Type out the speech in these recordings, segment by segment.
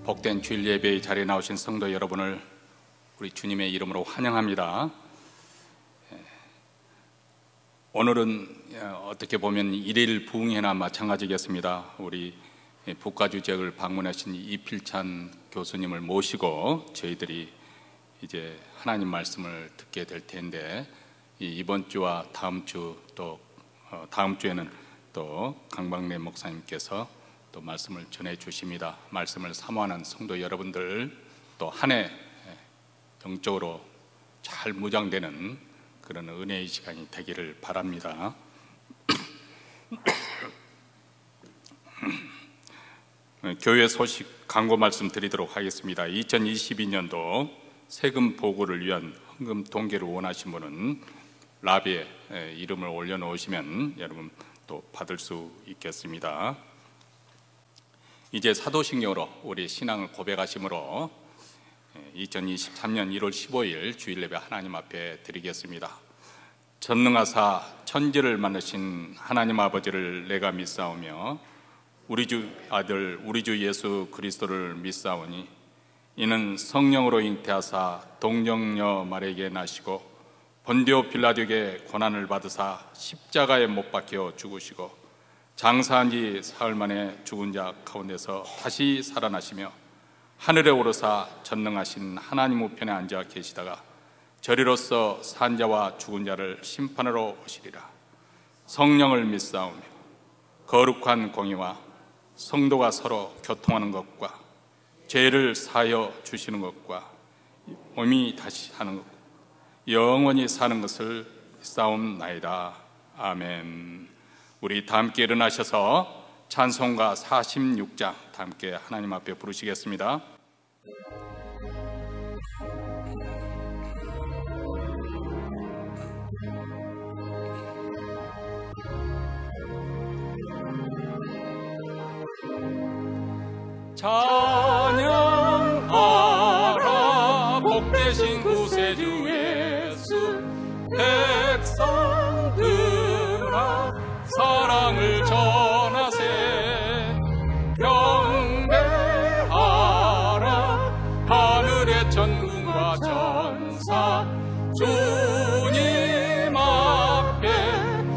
복된 주일 예배의 자리에 나오신 성도 여러분을 우리 주님의 이름으로 환영합니다. 오늘은 어떻게 보면 일일 부흥회나 마찬가지겠습니다. 우리 북가주 지역을 방문하신 이필찬 교수님을 모시고 저희들이 이제 하나님 말씀을 듣게 될 텐데, 이번 주와 다음 주 또 다음 주에는 또 강박래 목사님께서 또 말씀을 전해 주십니다. 말씀을 사모하는 성도 여러분들, 또 한 해 영적으로 잘 무장되는 그런 은혜의 시간이 되기를 바랍니다. 교회 소식 광고 말씀 드리도록 하겠습니다. 2022년도 세금 보고를 위한 헌금 동계를 원하신 분은 라비에 이름을 올려놓으시면 여러분 또 받을 수 있겠습니다. 이제 사도신경으로 우리 신앙을 고백하심으로 2023년 1월 15일 주일 예배 하나님 앞에 드리겠습니다. 전능하사 천지를 만드신 하나님 아버지를 내가 믿사오며 우리 주 아들 우리 주 예수 그리스도를 믿사오니 이는 성령으로 잉태하사 동정녀 마리아에게 나시고 본디오 빌라도에게 고난을 받으사 십자가에 못 박혀 죽으시고 장사한 지 사흘 만에 죽은 자 가운데서 다시 살아나시며 하늘에 오르사 전능하신 하나님 우편에 앉아 계시다가 저리로서 산 자와 죽은 자를 심판하러 오시리라. 성령을 믿사오며 거룩한 공의와 성도가 서로 교통하는 것과 죄를 사하여 주시는 것과 몸이 다시 하는 것과 영원히 사는 것을 믿사옵나이다. 아멘. 우리 다 함께 일어나셔서 찬송가 46장 다 함께 하나님 앞에 부르시겠습니다. 찬양하라 복되신 구세주 예수, 백성들아 사랑을 전하세. 경배하라 하늘의 천군과 천사, 주님 앞에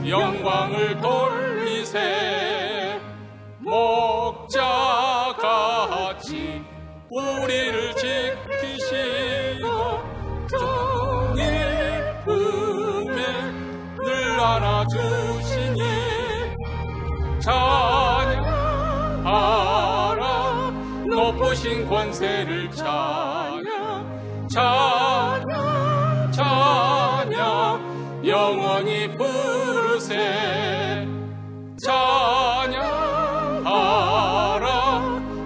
영광을 돌리세. 목자같이 우리를 지키시고 종일 품에 늘 안아주시니 찬양하라 높으신 권세를 찬양 찬양 찬양 영원히 부르세. 찬양하라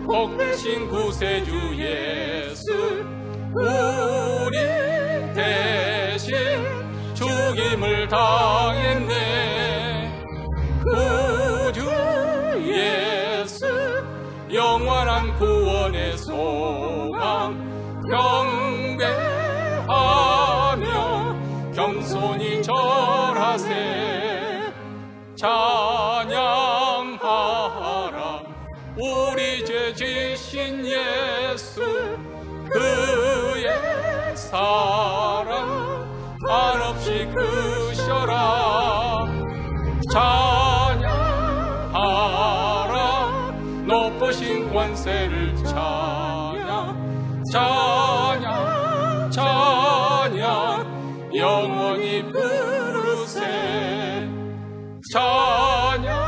복되신 구세주 예수, 우리 대신 죽임을 당했네. 구주 예수 영원한 구원의 소망, 경배하며 겸손히 절하세. 찬양하라 우리 죄 지신 예수, 그의 사랑 한없이 크셔라. 찬양하라 높으신 권세를 찬양 찬양 찬양 영원히 부르세. 찬양하라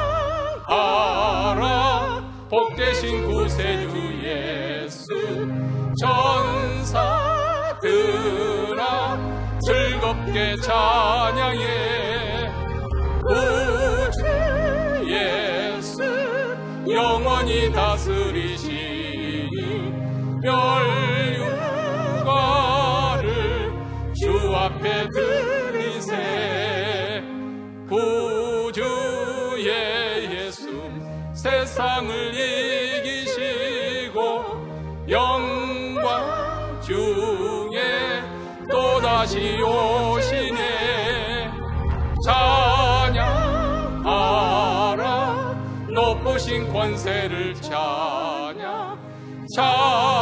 복되신 구세주 예수, 천사들아 즐겁게 찬양해. 구주 예수 영원히 다스리시니 멸류관을 주 앞에 드리세. 구주의 예수 세상을 이기시고 영광 중에 또다시 오시네. 찬양하라 높으신 권세를 찬양 찬양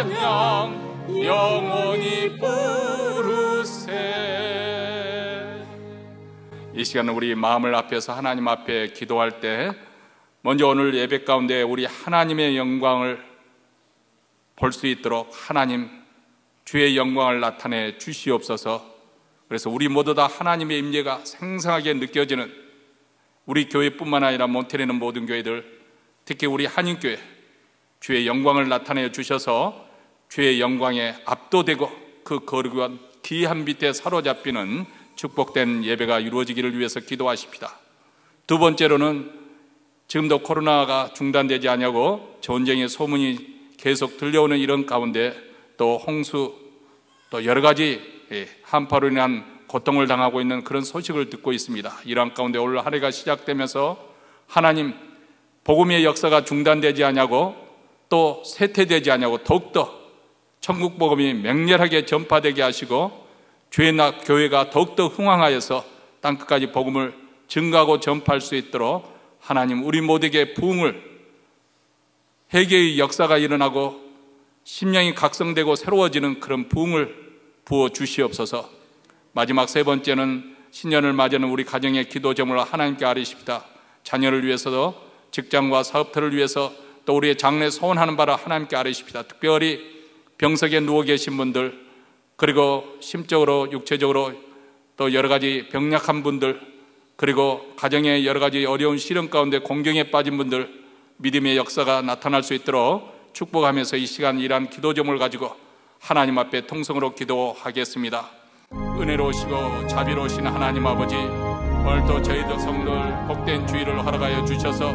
찬양 영원히 부르세. 이 시간 우리 마음을 앞에서 하나님 앞에 기도할 때 먼저 오늘 예배 가운데 우리 하나님의 영광을 볼 수 있도록 하나님 주의 영광을 나타내 주시옵소서. 그래서 우리 모두 다 하나님의 임재가 생생하게 느껴지는 우리 교회뿐만 아니라 몬테리는 모든 교회들, 특히 우리 한인교회 주의 영광을 나타내 주셔서 주의 영광에 압도되고 그 거룩한 귀한 빛에 사로잡히는 축복된 예배가 이루어지기를 위해서 기도하십시다. 두 번째로는 지금도 코로나가 중단되지 않냐고 전쟁의 소문이 계속 들려오는 이런 가운데 또 홍수 또 여러 가지 한파로 인한 고통을 당하고 있는 그런 소식을 듣고 있습니다. 이러한 가운데 올 한 해가 시작되면서 하나님 복음의 역사가 중단되지 않냐고 또 쇠퇴되지 않냐고 더욱더 천국 복음이 맹렬하게 전파되게 하시고 주의 교회가 더욱더 흥왕하여서 땅끝까지 복음을 증가하고 전파할 수 있도록 하나님 우리 모두에게 부흥을, 회개의 역사가 일어나고 심령이 각성되고 새로워지는 그런 부흥을 부어 주시옵소서. 마지막 세 번째는 신년을 맞이하는 우리 가정의 기도 제목을 하나님께 아뢰십시다. 자녀를 위해서도 직장과 사업터를 위해서 또 우리의 장래 소원하는 바를 하나님께 아뢰십시다. 특별히 병석에 누워 계신 분들, 그리고 심적으로 육체적으로 또 여러 가지 병약한 분들, 그리고 가정의 여러 가지 어려운 시련 가운데 공경에 빠진 분들, 믿음의 역사가 나타날 수 있도록 축복하면서 이 시간 이러한 기도 제목을 가지고 하나님 앞에 통성으로 기도하겠습니다. 은혜로우시고 자비로우신 하나님 아버지, 오늘도 저희들 성도들 복된 주일을 허락하여 주셔서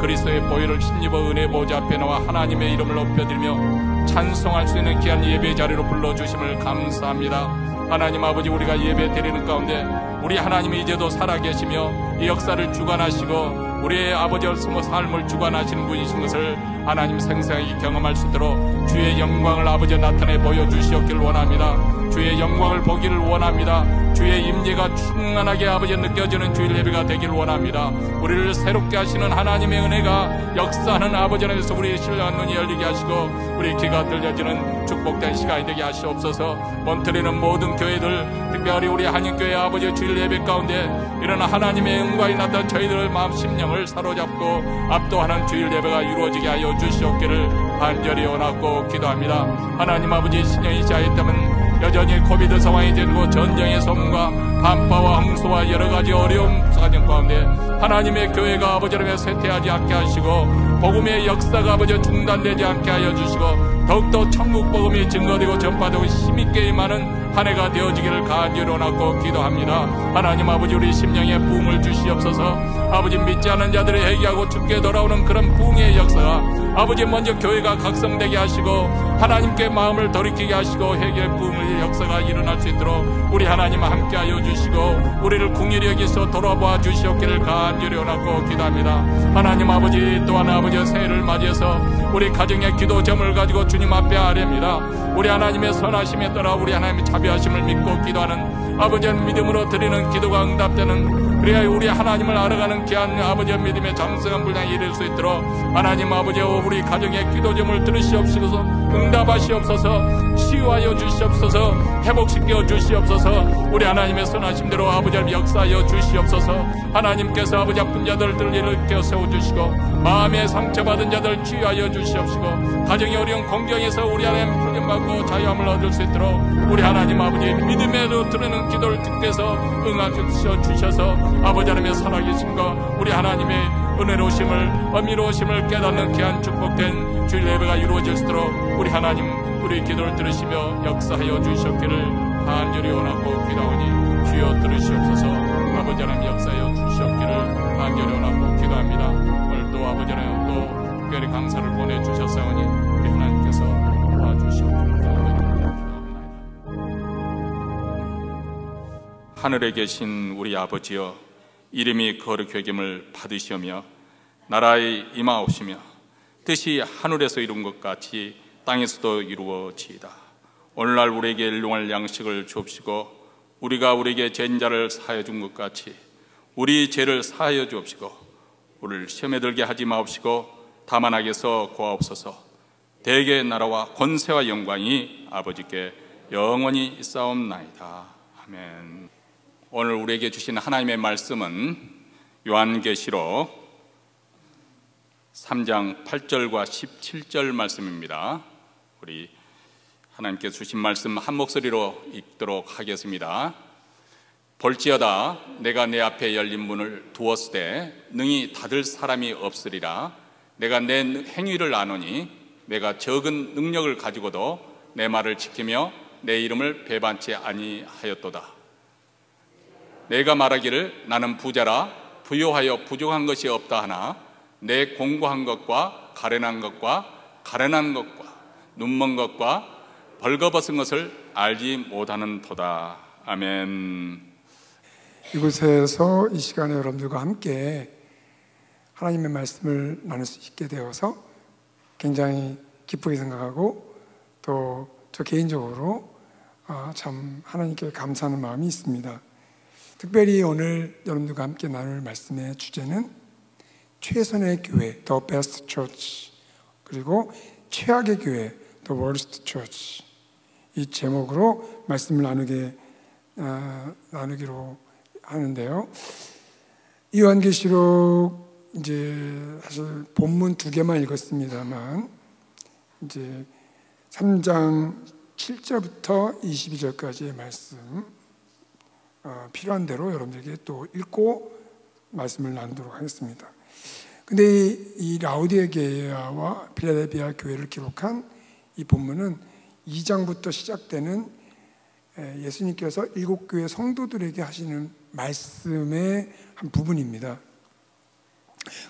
그리스도의 보혈을 힘입어 은혜 보좌 앞에 나와 하나님의 이름을 높여드리며 찬송할 수 있는 귀한 예배 자리로 불러주심을 감사합니다. 하나님 아버지, 우리가 예배 드리는 가운데 우리 하나님이 이제도 살아계시며 이 역사를 주관하시고 우리의 아버지의 삶을 주관하시는 분이신 것을 하나님 생생하게 경험할 수 있도록 주의 영광을 아버지 나타내 보여주시옵기를 원합니다. 주의 영광을 보기를 원합니다. 주의 임재가 충만하게 아버지 느껴지는 주일 예배가 되기를 원합니다. 우리를 새롭게 하시는 하나님의 은혜가 역사하는 아버지 안에서 우리의 신령한 눈이 열리게 하시고 우리 귀가 들려지는 축복된 시간이 되게 하시옵소서. 몬트리는 모든 교회들, 특별히 우리 한인교회 아버지 주일 예배 가운데 일어나 하나님의 영광이 나타난 저희들의 마음 심령을 사로잡고 압도하는 주일 예배가 이루어지게 하여 주시옵기를 간절히 원하고 기도합니다. 하나님 아버지, 신령이 자였다면 여전히 코비드 상황이 되고 전쟁의 소문과 한파와 홍수와 여러 가지 어려움 사정 가운데 하나님의 교회가 아버지를 쇠퇴하지 않게 하시고 복음의 역사가 아버지 중단되지 않게 하여 주시고 더욱더 천국 복음이 증거되고 전파되고 힘있게 임하는 한 해가 되어지기를 간절히 원하고 기도합니다. 하나님 아버지, 우리 심령에 부흥을 주시옵소서. 아버지, 믿지 않는 자들이 회개하고 주께 돌아오는 그런 부흥의 역사가 아버지 먼저 교회가 각성되게 하시고 하나님께 마음을 돌이키게 하시고 회개의 부흥의 역사가 일어날 수 있도록 우리 하나님 함께하여 주시고 우리를 긍휼히 여기서 돌아봐 주시옵기를 간절히 원하고 기도합니다. 하나님 아버지, 또한 아버지의 새해를 맞이해서 우리 가정의 기도 제목을 가지고 주님 앞에 아뢰입니다. 우리 하나님의 선하심에 따라 우리 하나님의 자비하심을 믿고 기도하는 아버지의 믿음으로 드리는 기도가 응답되는 우리 하나님을 알아가는 귀한 아버지의 믿음의 장성한 분량에 이를 수 있도록 하나님 아버지, 우리 가정의 기도 제목을 들으시옵소서. 응답하시옵소서. 치유하여 주시옵소서. 회복시켜 주시옵소서. 우리 하나님의 선하심대로 아버지를 역사하여 주시옵소서. 하나님께서 아버지 아픈 자들을 일으켜 세워주시고 마음에 상처받은 자들 치유하여 주시옵시고 가정의 어려운 공경에서 우리 하나님 풀림받고 자유함을 얻을 수 있도록 우리 하나님 아버지 믿음으로 드리는 기도를 듣게서 응하여 주셔서 아버지 하나님의 살아계심과 우리 하나님의 은혜로우심을 어미로우심을 깨닫는 귀한 축복된 주일 예배가 이루어질 수 있도록 우리 하나님 우리 기도를 들으시며 역사하여 주시옵기를 간절히 원하고 기도하오니 주여 들으시옵소서. 아버지 하나님 역사하여 주시옵기를 간절히 원하고 기도합니다. 오늘도 아버지 하나님 또 특별히 강사를 보내주셨사오니 우리 하나님께서 도와주시옵기를 간절히 기도합니다. 하늘에 계신 우리 아버지여, 이름이 거룩히 여김을 받으시오며 나라에 임하옵시며 뜻이 하늘에서 이룬 것 같이 땅에서도 이루어지이다. 오늘날 우리에게 일용할 양식을 주옵시고 우리가 우리에게 죄인 자를 사하여 준 것 같이 우리 죄를 사하여 주옵시고 우리를 시험에 들게 하지 마옵시고 다만 악에서 구하옵소서. 대개의 나라와 권세와 영광이 아버지께 영원히 있사옵나이다. 아멘. 오늘 우리에게 주신 하나님의 말씀은 요한계시록 3장 8절과 17절 말씀입니다. 우리 하나님께 주신 말씀 한 목소리로 읽도록 하겠습니다. 볼지어다 내가 내 앞에 열린 문을 두었으되 능히 닫을 사람이 없으리라. 내가 내 행위를 아노니 내가 적은 능력을 가지고도 내 말을 지키며 내 이름을 배반치 아니하였도다. 내가 말하기를 나는 부자라 부요하여 부족한 것이 없다 하나 내 공고한 것과 가련한 것과 눈먼 것과 벌거벗은 것을 알지 못하는 도다. 아멘. 이곳에서 이 시간에 여러분들과 함께 하나님의 말씀을 나눌 수 있게 되어서 굉장히 기쁘게 생각하고 또 저 개인적으로 참 하나님께 감사하는 마음이 있습니다. 특별히 오늘 여러분들과 함께 나눌 말씀의 주제는 최선의 교회, The Best Church, 그리고 최악의 교회, The Worst Church, 이 제목으로 말씀을 나누기로 하는데요. 요한계시록 이제 사실 본문 2개만 읽었습니다만 이제 3장 7절부터 22절까지의 말씀 필요한 대로 여러분들에게 또 읽고 말씀을 나누도록 하겠습니다. 근데 이 라우디에 교회와 필라델피아 교회를 기록한 이 본문은 2장부터 시작되는 예수님께서 7교회 성도들에게 하시는 말씀의 한 부분입니다.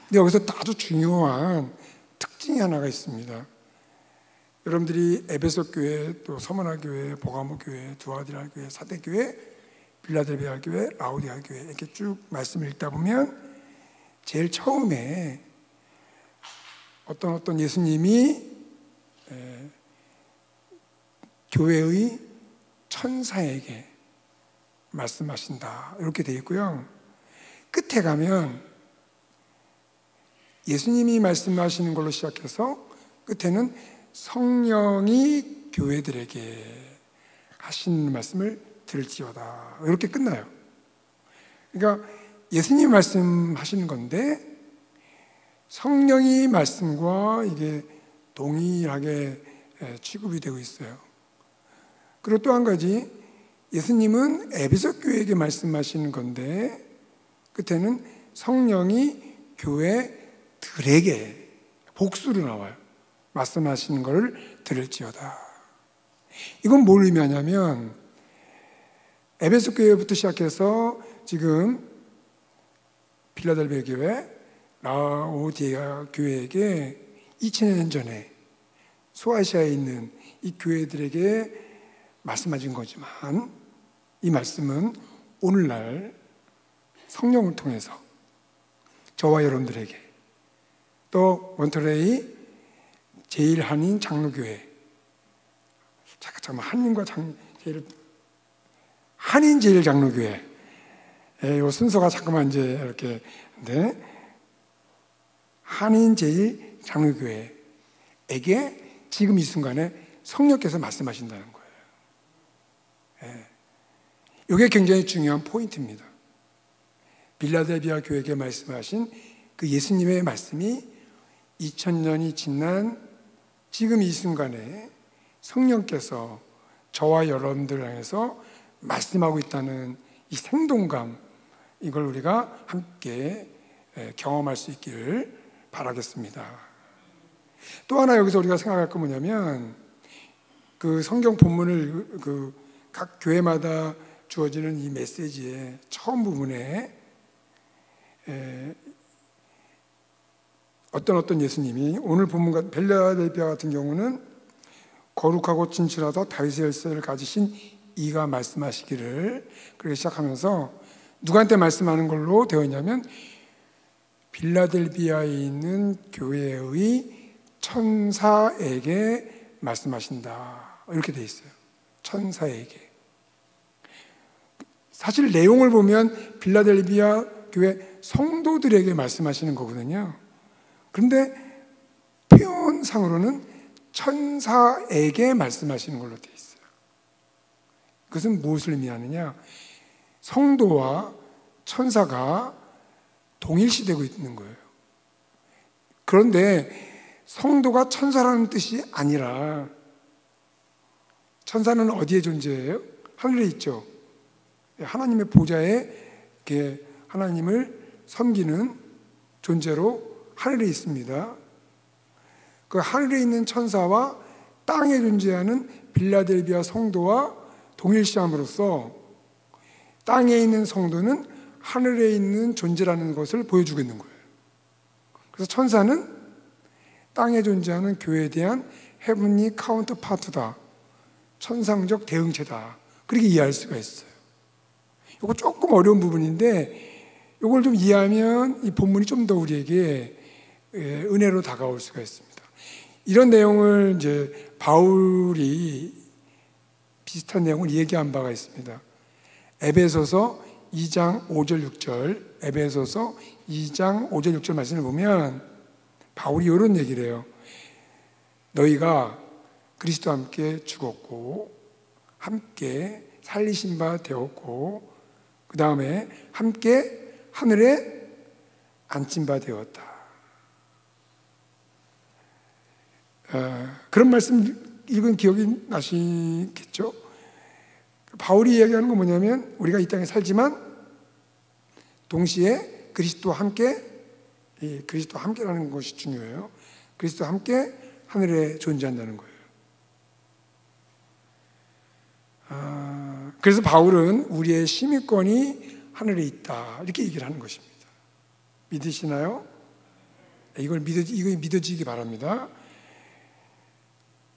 근데 여기서 아주 중요한 특징이 하나가 있습니다. 여러분들이 에베소 교회, 또 서머나 교회, 보가모 교회, 두아디라 교회, 사대 교회, 빌라델비아 교회, 라우디아 교회 이렇게 쭉 말씀을 읽다 보면 제일 처음에 어떤 예수님이 교회의 천사에게 말씀하신다 이렇게 되어 있고요. 끝에 가면 예수님이 말씀하시는 걸로 시작해서 끝에는 성령이 교회들에게 하시는 말씀을 들을지어다 이렇게 끝나요. 그러니까 예수님이 말씀하시는 건데 성령이 말씀과 이게 동일하게 취급이 되고 있어요. 그리고 또 한 가지, 예수님은 에베소 교회에게 말씀하시는 건데 끝에는 성령이 교회들에게 복수로 나와요. 말씀하시는 것을 들을지어다. 이건 뭘 의미하냐면 에베소 교회부터 시작해서 지금 필라델피아 교회, 라오디게아 교회에게 2000년 전에 소아시아에 있는 이 교회들에게 말씀하신 거지만 이 말씀은 오늘날 성령을 통해서 저와 여러분들에게 또 몬트레이 제1한인 장로교회, 잠깐만 한인 제1장로교회 이 순서가 잠깐만 이제 이렇게 네, 한인 제1장로교회에게 지금 이 순간에 성령께서 말씀하신다는 거예요. 이게 굉장히 중요한 포인트입니다. 빌라델비아 교회에게 말씀하신 그 예수님의 말씀이 2000년이 지난 지금 이 순간에 성령께서 저와 여러분들을 향해서 말씀하고 있다는 이 생동감, 이걸 우리가 함께 경험할 수 있기를 바라겠습니다. 또 하나 여기서 우리가 생각할 건 뭐냐면 그 성경 본문을 그 각 교회마다 주어지는 이 메시지의 처음 부분에 어떤 예수님이 오늘 본문 빌라델비아 같은 경우는 거룩하고 진실하다 다윗의 열쇠를 가지신 이가 말씀하시기를 그렇게 시작하면서 누구한테 말씀하는 걸로 되어 있냐면 빌라델비아에 있는 교회의 천사에게 말씀하신다 이렇게 되어 있어요. 천사에게. 사실 내용을 보면 빌라델비아 교회 성도들에게 말씀하시는 거거든요. 그런데 표현상으로는 천사에게 말씀하시는 걸로 되어 있어요. 그것은 무엇을 의미하느냐? 성도와 천사가 동일시되고 있는 거예요. 그런데 성도가 천사라는 뜻이 아니라, 천사는 어디에 존재해요? 하늘에 있죠. 하나님의 보좌에 이렇게 하나님을 섬기는 존재로 하늘에 있습니다. 그 하늘에 있는 천사와 땅에 존재하는 빌라델비아 성도와 동일시함으로써 땅에 있는 성도는 하늘에 있는 존재라는 것을 보여주고 있는 거예요. 그래서 천사는 땅에 존재하는 교회에 대한 헤븐리 카운터 파트다, 천상적 대응체다, 그렇게 이해할 수가 있어요. 이거 조금 어려운 부분인데 이걸 좀 이해하면 이 본문이 좀 더 우리에게 은혜로 다가올 수가 있습니다. 이런 내용을 이제 바울이 비슷한 내용을 얘기한 바가 있습니다. 에베소서 2장 5절 6절, 에베소서 2장 5절 6절 말씀을 보면 바울이 이런 얘기를 해요. 너희가 그리스도와 함께 죽었고 함께 살리신 바 되었고 그 다음에 함께 하늘에 앉힌 바 되었다. 그런 말씀 읽은 기억이 나시겠죠? 바울이 이야기하는 건 뭐냐면 우리가 이 땅에 살지만 동시에 그리스도와 함께, 그리스도와 함께라는 것이 중요해요. 그리스도와 함께 하늘에 존재한다는 거예요. 그래서 바울은 우리의 심의권이 하늘에 있다, 이렇게 얘기를 하는 것입니다. 믿으시나요? 이걸 믿어지기 바랍니다.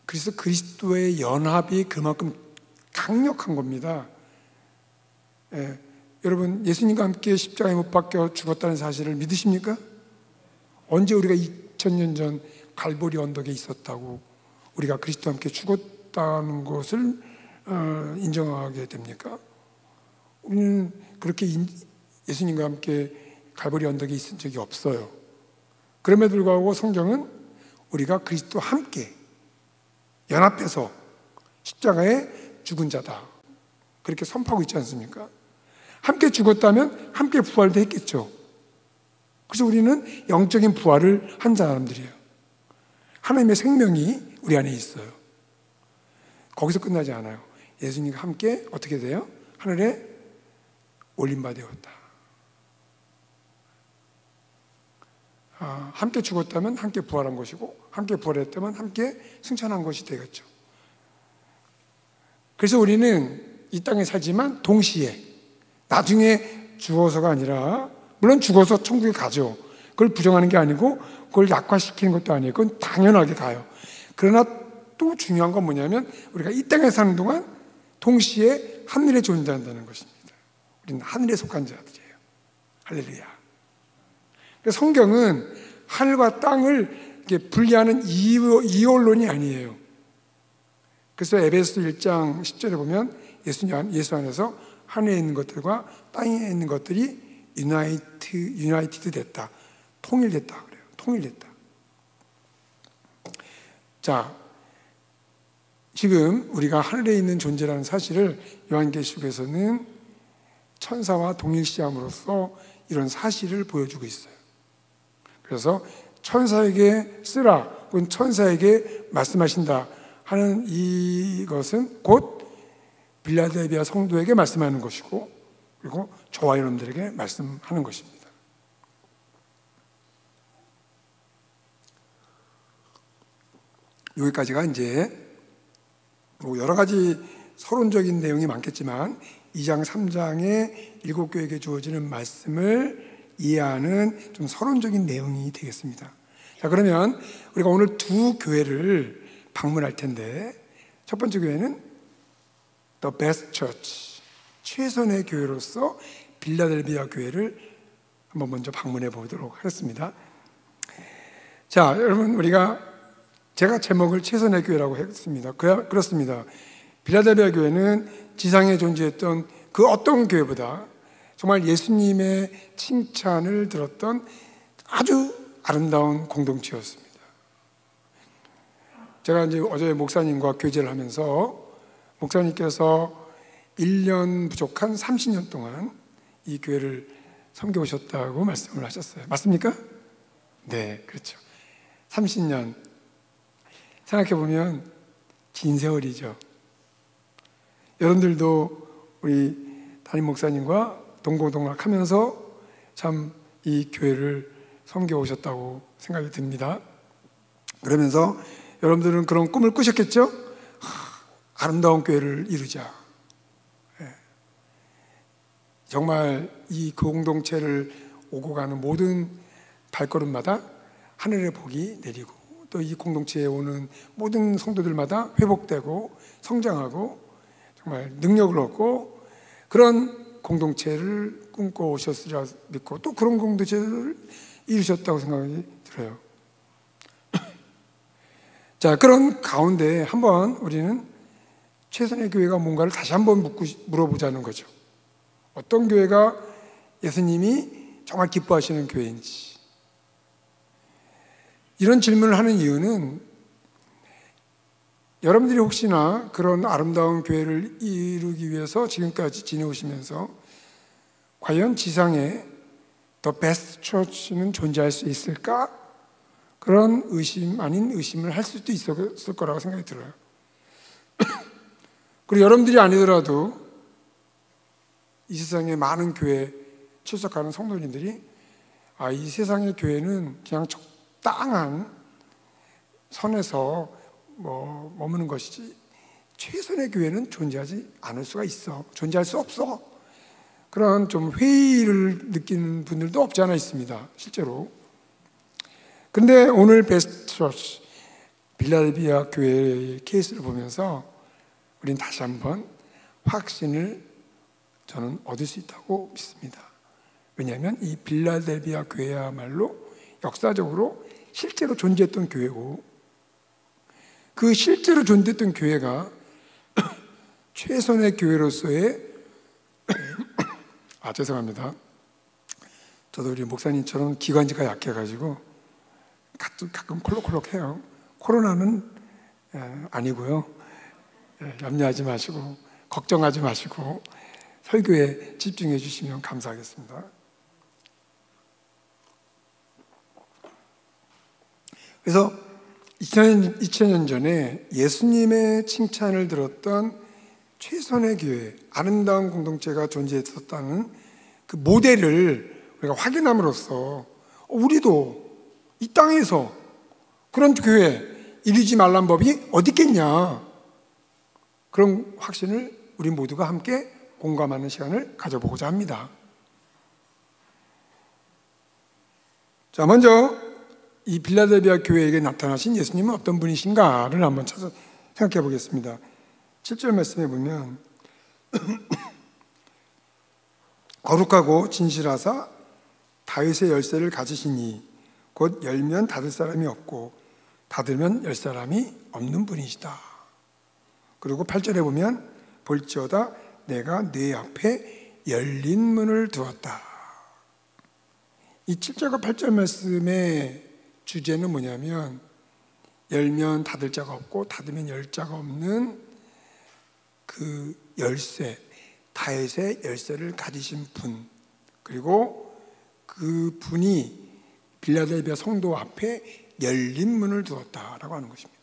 그래서 그리스도의 연합이 그만큼 강력한 겁니다. 여러분, 예수님과 함께 십자가에 못 박혀 죽었다는 사실을 믿으십니까? 언제 우리가 2000년 전 갈보리 언덕에 있었다고 우리가 그리스도와 함께 죽었다는 것을 인정하게 됩니까? 우리는 그렇게 예수님과 함께 갈보리 언덕에 있은 적이 없어요. 그럼에도 불구하고 성경은 우리가 그리스도와 함께 연합해서 십자가에 죽은 자다, 그렇게 선포하고 있지 않습니까? 함께 죽었다면 함께 부활도 했겠죠. 그래서 우리는 영적인 부활을 한 사람들이에요. 하나님의 생명이 우리 안에 있어요. 거기서 끝나지 않아요. 예수님과 함께 어떻게 돼요? 하늘에 올림바 되었다. 함께 죽었다면 함께 부활한 것이고 함께 부활했다면 함께 승천한 것이 되겠죠. 그래서 우리는 이 땅에 살지만 동시에 나중에 죽어서가 아니라, 물론 죽어서 천국에 가죠. 그걸 부정하는 게 아니고 그걸 약화시키는 것도 아니에요. 그건 당연하게 가요. 그러나 또 중요한 건 뭐냐면 우리가 이 땅에 사는 동안 동시에 하늘에 존재한다는 것입니다. 우리는 하늘에 속한 자들이에요. 할렐루야. 그래서 성경은 하늘과 땅을 분리하는 이원론이 아니에요. 그래서 에베소 1장 10절에 보면 예수 안에서 하늘에 있는 것들과 땅에 있는 것들이 유나이티드 됐다, 통일됐다 그래요. 통일됐다. 자, 지금 우리가 하늘에 있는 존재라는 사실을 요한계시록에서는 천사와 동일시함으로써 이런 사실을 보여주고 있어요. 그래서 천사에게 쓰라, 혹은 천사에게 말씀하신다 하는 이것은 곧 빌라델비아 성도에게 말씀하는 것이고, 그리고 저와 여러분들에게 말씀하는 것입니다. 여기까지가 이제 여러 가지 서론적인 내용이 많겠지만 2장 3장의 7교회에게 주어지는 말씀을 이해하는 좀 서론적인 내용이 되겠습니다. 자, 그러면 우리가 오늘 두 교회를 방문할 텐데, 첫 번째 교회는 The Best Church, 최선의 교회로서 빌라델비아 교회를 한번 먼저 방문해 보도록 하겠습니다. 자, 여러분, 제가 제목을 최선의 교회라고 했습니다. 그렇습니다. 빌라델비아 교회는 지상에 존재했던 그 어떤 교회보다 정말 예수님의 칭찬을 들었던 아주 아름다운 공동체였습니다. 제가 이제 어제 목사님과 교제를 하면서 목사님께서 1년 부족한 30년 동안 이 교회를 섬겨오셨다고 말씀을 하셨어요. 맞습니까? 네, 그렇죠. 30년. 생각해보면 긴 세월이죠. 여러분들도 우리 담임 목사님과 동고동락하면서 참 이 교회를 섬겨오셨다고 생각이 듭니다. 그러면서 여러분들은 그런 꿈을 꾸셨겠죠? 아름다운 교회를 이루자. 정말 이 공동체를 오고 가는 모든 발걸음마다 하늘의 복이 내리고 또 이 공동체에 오는 모든 성도들마다 회복되고 성장하고 정말 능력을 얻고 그런 공동체를 꿈꿔오셨으리라 믿고 또 그런 공동체를 이루셨다고 생각이 들어요. 자, 그런 가운데 한번 우리는 최선의 교회가 뭔가를 다시 한번 물어보자는 거죠. 어떤 교회가 예수님이 정말 기뻐하시는 교회인지. 이런 질문을 하는 이유는 여러분들이 혹시나 그런 아름다운 교회를 이루기 위해서 지금까지 지내오시면서 과연 지상에 더 베스트 처치는 존재할 수 있을까? 그런 의심 아닌 의심을 할 수도 있었을 거라고 생각이 들어요. 그리고 여러분들이 아니더라도 이 세상에 많은 교회에 출석하는 성도님들이 이 세상의 교회는 그냥 적당한 선에서 머무는 것이지 최선의 교회는 존재하지 않을 수가 있어. 존재할 수 없어. 그런 좀 회의를 느끼는 분들도 없지 않아 있습니다. 실제로. 근데 오늘 베스트 처치 빌라델비아 교회의 케이스를 보면서 우리는 다시 한번 확신을 저는 얻을 수 있다고 믿습니다. 왜냐하면 이 빌라델비아 교회야말로 역사적으로 실제로 존재했던 교회고 그 실제로 존재했던 교회가 최선의 교회로서의 죄송합니다. 저도 우리 목사님처럼 기관지가 약해가지고 가끔 콜록콜록해요. 코로나는 아니고요. 염려하지 마시고 걱정하지 마시고 설교에 집중해 주시면 감사하겠습니다. 그래서 2000년 전에 예수님의 칭찬을 들었던 최선의 교회, 아름다운 공동체가 존재했었다는 그 모델을 우리가 확인함으로써 우리도 이 땅에서 그런 교회 이루지 말란 법이 어디 있겠냐, 그런 확신을 우리 모두가 함께 공감하는 시간을 가져보고자 합니다. 자, 먼저 이 빌라델비아 교회에게 나타나신 예수님은 어떤 분이신가를 한번 생각해 보겠습니다. 7절 말씀에 보면 거룩하고 진실하사 다윗의 열쇠를 가지시니 곧 열면 닫을 사람이 없고 닫으면 열 사람이 없는 분이시다. 그리고 8절에 보면 볼지어다 내가 네 앞에 열린 문을 두었다. 이 7절과 8절 말씀의 주제는 뭐냐면 열면 닫을 자가 없고 닫으면 열 자가 없는 그 열쇠, 다윗의 열쇠를 가지신 분, 그리고 그 분이 빌라델비아 성도 앞에 열린 문을 두었다라고 하는 것입니다.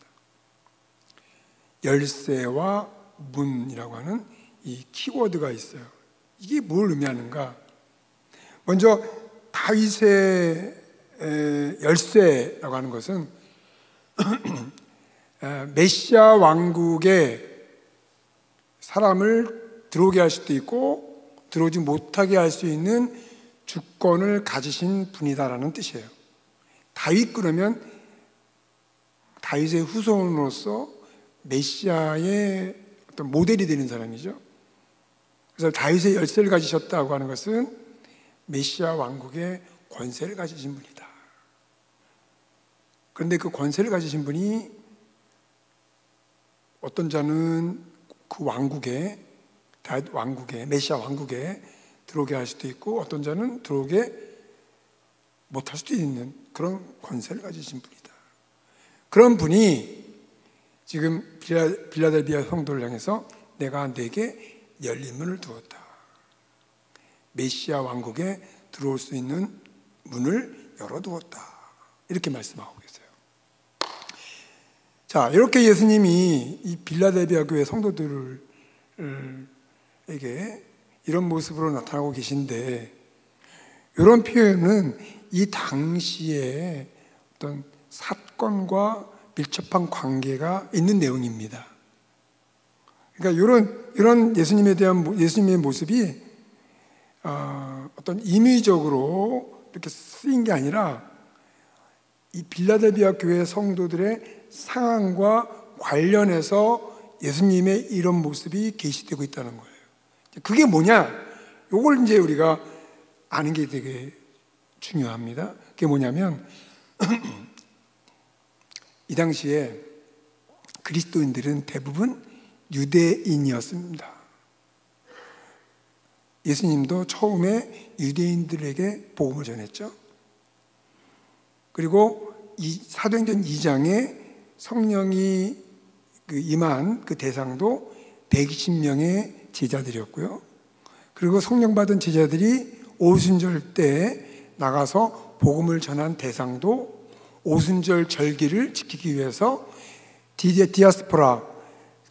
열쇠와 문이라고 하는 이 키워드가 있어요. 이게 뭘 의미하는가? 먼저 다윗의 열쇠라고 하는 것은 메시아 왕국에 사람을 들어오게 할 수도 있고 들어오지 못하게 할 수 있는 주권을 가지신 분이다라는 뜻이에요. 다윗 그러면 다윗의 후손으로서 메시아의 어떤 모델이 되는 사람이죠. 그래서 다윗의 열쇠를 가지셨다고 하는 것은 메시아 왕국의 권세를 가지신 분이다. 그런데 그 권세를 가지신 분이 어떤 자는 그 왕국에, 다윗 왕국에, 메시아 왕국에 들어오게 할 수도 있고 어떤 자는 들어오게 못할 수도 있는 그런 권세를 가지신 분이다. 그런 분이 지금 빌라델비아 성도를 향해서 내가 네게 열린 문을 두었다. 메시아 왕국에 들어올 수 있는 문을 열어두었다. 이렇게 말씀하고 계세요. 자, 이렇게 예수님이 이 빌라델비아 교회 성도들에게 이런 모습으로 나타나고 계신데, 이런 표현은 이 당시에 어떤 사건과 밀접한 관계가 있는 내용입니다. 그러니까 이런 예수님의 모습이 어떤 임의적으로 이렇게 쓰인 게 아니라 이 빌라델비아 교회 성도들의 상황과 관련해서 예수님의 이런 모습이 계시되고 있다는 거예요. 그게 뭐냐? 이걸 이제 우리가 아는 게 되게 중요합니다. 그게 뭐냐면 이 당시에 그리스도인들은 대부분 유대인이었습니다. 예수님도 처음에 유대인들에게 복음을 전했죠. 그리고 이 사도행전 2장에 성령이 임한 그 대상도 120명의 제자들이었고요. 그리고 성령 받은 제자들이 오순절 때 나가서 복음을 전한 대상도 오순절 절기를 지키기 위해서 디아스포라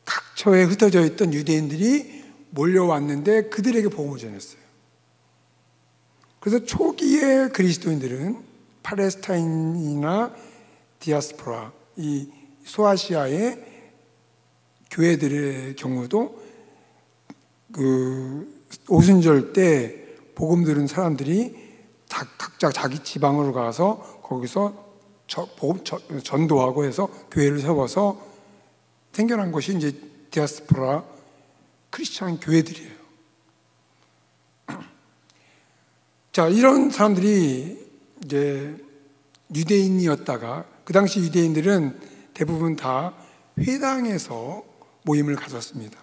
각처에 흩어져 있던 유대인들이 몰려왔는데 그들에게 복음을 전했어요. 그래서 초기의 그리스도인들은 팔레스타인이나 디아스포라, 이 소아시아의 교회들의 경우도 그 오순절 때 복음 들은 사람들이 각자 자기 지방으로 가서 거기서 전도하고 해서 교회를 세워서 생겨난 것이 이제 디아스포라 크리스천 교회들이에요. 자, 이런 사람들이 이제 유대인이었다가, 그 당시 유대인들은 대부분 다 회당에서 모임을 가졌습니다.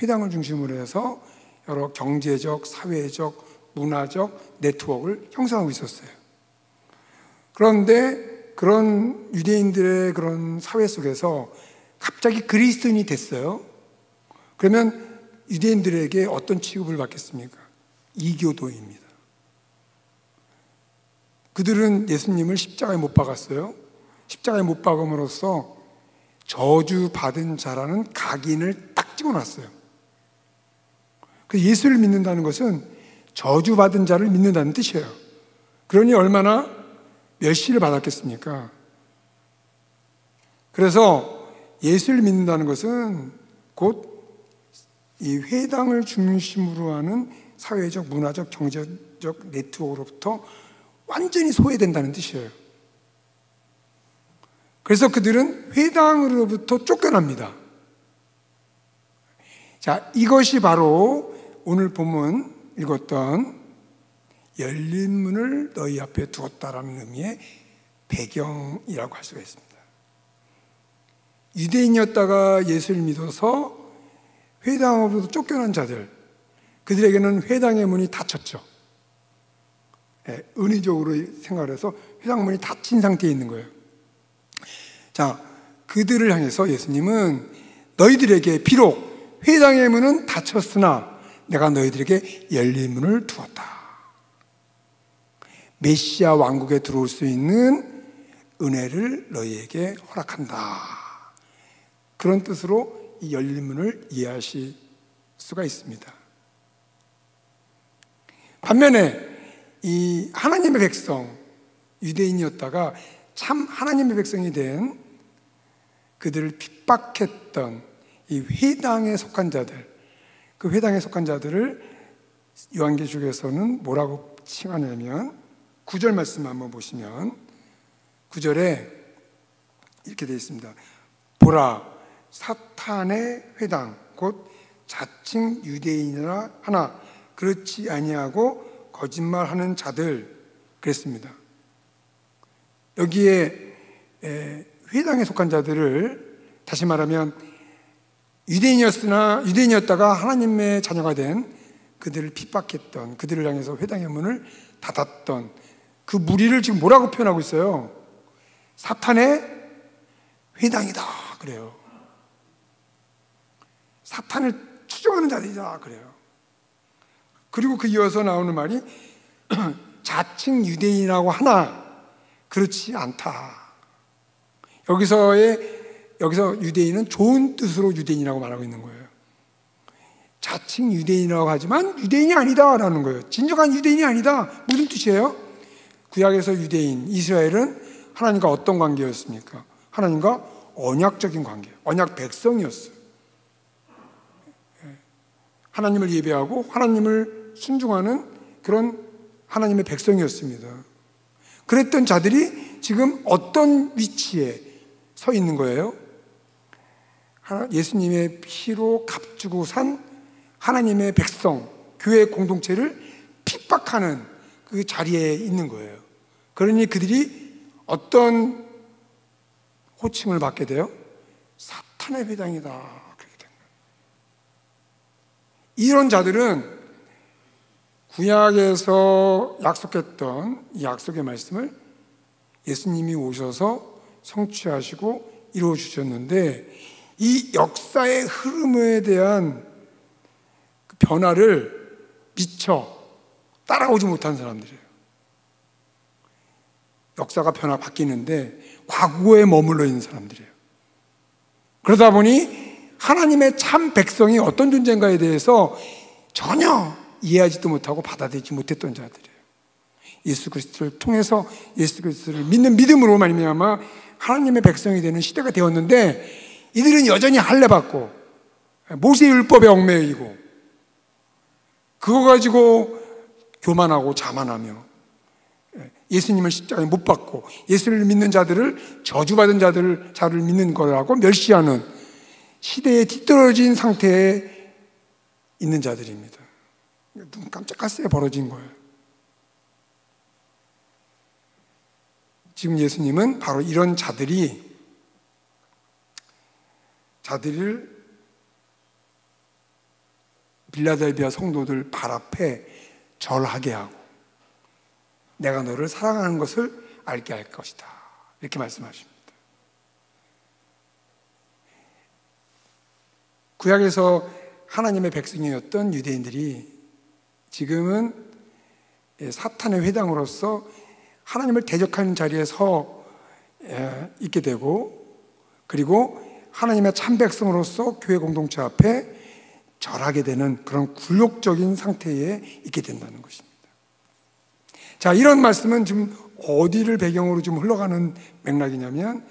회당을 중심으로 해서 여러 경제적, 사회적, 문화적 네트워크를 형성하고 있었어요. 그런데 그런 유대인들의 그런 사회 속에서 갑자기 그리스도인이 됐어요. 그러면 유대인들에게 어떤 취급을 받겠습니까? 이교도입니다. 그들은 예수님을 십자가에 못 박았어요. 십자가에 못 박음으로써 저주받은 자라는 각인을 딱 찍어놨어요. 그 예수를 믿는다는 것은 저주받은 자를 믿는다는 뜻이에요. 그러니 얼마나 멸시를 받았겠습니까? 그래서 예수를 믿는다는 것은 곧 이 회당을 중심으로 하는 사회적, 문화적, 경제적 네트워크로부터 완전히 소외된다는 뜻이에요. 그래서 그들은 회당으로부터 쫓겨납니다. 자, 이것이 바로 오늘 본문 읽었던 열린 문을 너희 앞에 두었다라는 의미의 배경이라고 할 수가 있습니다. 유대인이었다가 예수를 믿어서 회당으로부터 쫓겨난 자들, 그들에게는 회당의 문이 닫혔죠. 은의적으로 생각을 해서 회당 문이 닫힌 상태에 있는 거예요. 자, 그들을 향해서 예수님은 너희들에게 비록 회당의 문은 닫혔으나 내가 너희들에게 열린 문을 두었다. 메시아 왕국에 들어올 수 있는 은혜를 너희에게 허락한다. 그런 뜻으로 이 열린 문을 이해하실 수가 있습니다. 반면에 이 하나님의 백성, 유대인이었다가 참 하나님의 백성이 된 그들을 핍박했던 이 회당에 속한 자들, 그 회당에 속한 자들을 요한계시록에서는 뭐라고 칭하냐면 9절 말씀 한번 보시면 9절에 이렇게 되어 있습니다. 보라, 사탄의 회당 곧 자칭 유대인이라 하나 그렇지 아니하고 거짓말하는 자들, 그랬습니다. 여기에 회당에 속한 자들을 다시 말하면 유대인이었다가 하나님의 자녀가 된 그들을 핍박했던, 그들을 향해서 회당의 문을 닫았던 그 무리를 지금 뭐라고 표현하고 있어요? 사탄의 회당이다 그래요. 사탄을 추종하는 자들이다 그래요. 그리고 그 이어서 나오는 말이 자칭 유대인이라고 하나 그렇지 않다. 여기서 유대인은 좋은 뜻으로 유대인이라고 말하고 있는 거예요. 자칭 유대인이라고 하지만 유대인이 아니다라는 거예요. 진정한 유대인이 아니다. 무슨 뜻이에요? 구약에서 유대인, 이스라엘은 하나님과 어떤 관계였습니까? 하나님과 언약적인 관계, 언약 백성이었어요. 하나님을 예배하고 하나님을 순종하는 그런 하나님의 백성이었습니다. 그랬던 자들이 지금 어떤 위치에 서 있는 거예요? 예수님의 피로 값주고 산 하나님의 백성, 교회 공동체를 핍박하는 그 자리에 있는 거예요. 그러니 그들이 어떤 호칭을 받게 돼요? 사탄의 회당이다. 그렇게 된 거예요. 이런 자들은 구약에서 약속했던 이 약속의 말씀을 예수님이 오셔서 성취하시고 이루어주셨는데 이 역사의 흐름에 대한 변화를 미처 따라오지 못한 사람들이에요. 역사가 바뀌는데 과거에 머물러 있는 사람들이에요. 그러다 보니 하나님의 참 백성이 어떤 존재인가에 대해서 전혀 이해하지도 못하고 받아들이지 못했던 자들이에요. 예수 그리스도를 통해서 예수 그리스도를 믿는 믿음으로 말미암아 하나님의 백성이 되는 시대가 되었는데 이들은 여전히 할례받고 모세의 율법에 얽매이고 그거 가지고 교만하고 자만하며 예수님을 십자가에 못 박고 예수를 믿는 자들을 저주받은 자를 믿는 거라고 멸시하는 시대에 뒤떨어진 상태에 있는 자들입니다. 눈 깜짝할 새에 벌어진 거예요. 지금 예수님은 바로 이런 자들을 빌라델비아 성도들 발 앞에 절하게 하고 내가 너를 사랑하는 것을 알게 할 것이다. 이렇게 말씀하십니다. 구약에서 하나님의 백성이었던 유대인들이 지금은 사탄의 회당으로서 하나님을 대적하는 자리에 서 있게 되고 그리고 하나님의 참 백성으로서 교회 공동체 앞에 절하게 되는 그런 굴욕적인 상태에 있게 된다는 것입니다. 자, 이런 말씀은 지금 어디를 배경으로 좀 흘러가는 맥락이냐면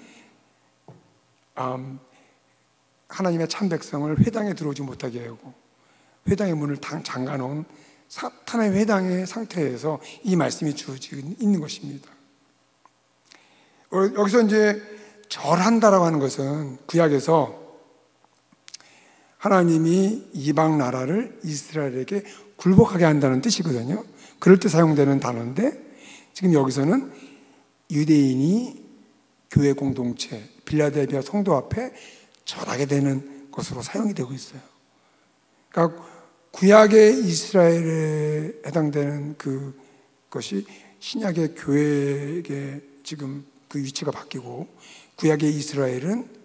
하나님의 참 백성을 회당에 들어오지 못하게 하고 회당의 문을 잠가놓은 사탄의 회당의 상태에서 이 말씀이 주어지고 있는 것입니다. 여기서 이제 절한다라고 하는 것은 구약에서 하나님이 이방 나라를 이스라엘에게 굴복하게 한다는 뜻이거든요. 그럴 때 사용되는 단어인데 지금 여기서는 유대인이 교회 공동체 빌라델비아 성도 앞에 절하게 되는 것으로 사용이 되고 있어요. 그러니까 구약의 이스라엘에 해당되는 그것이 신약의 교회에게 지금 그 위치가 바뀌고 구약의 이스라엘은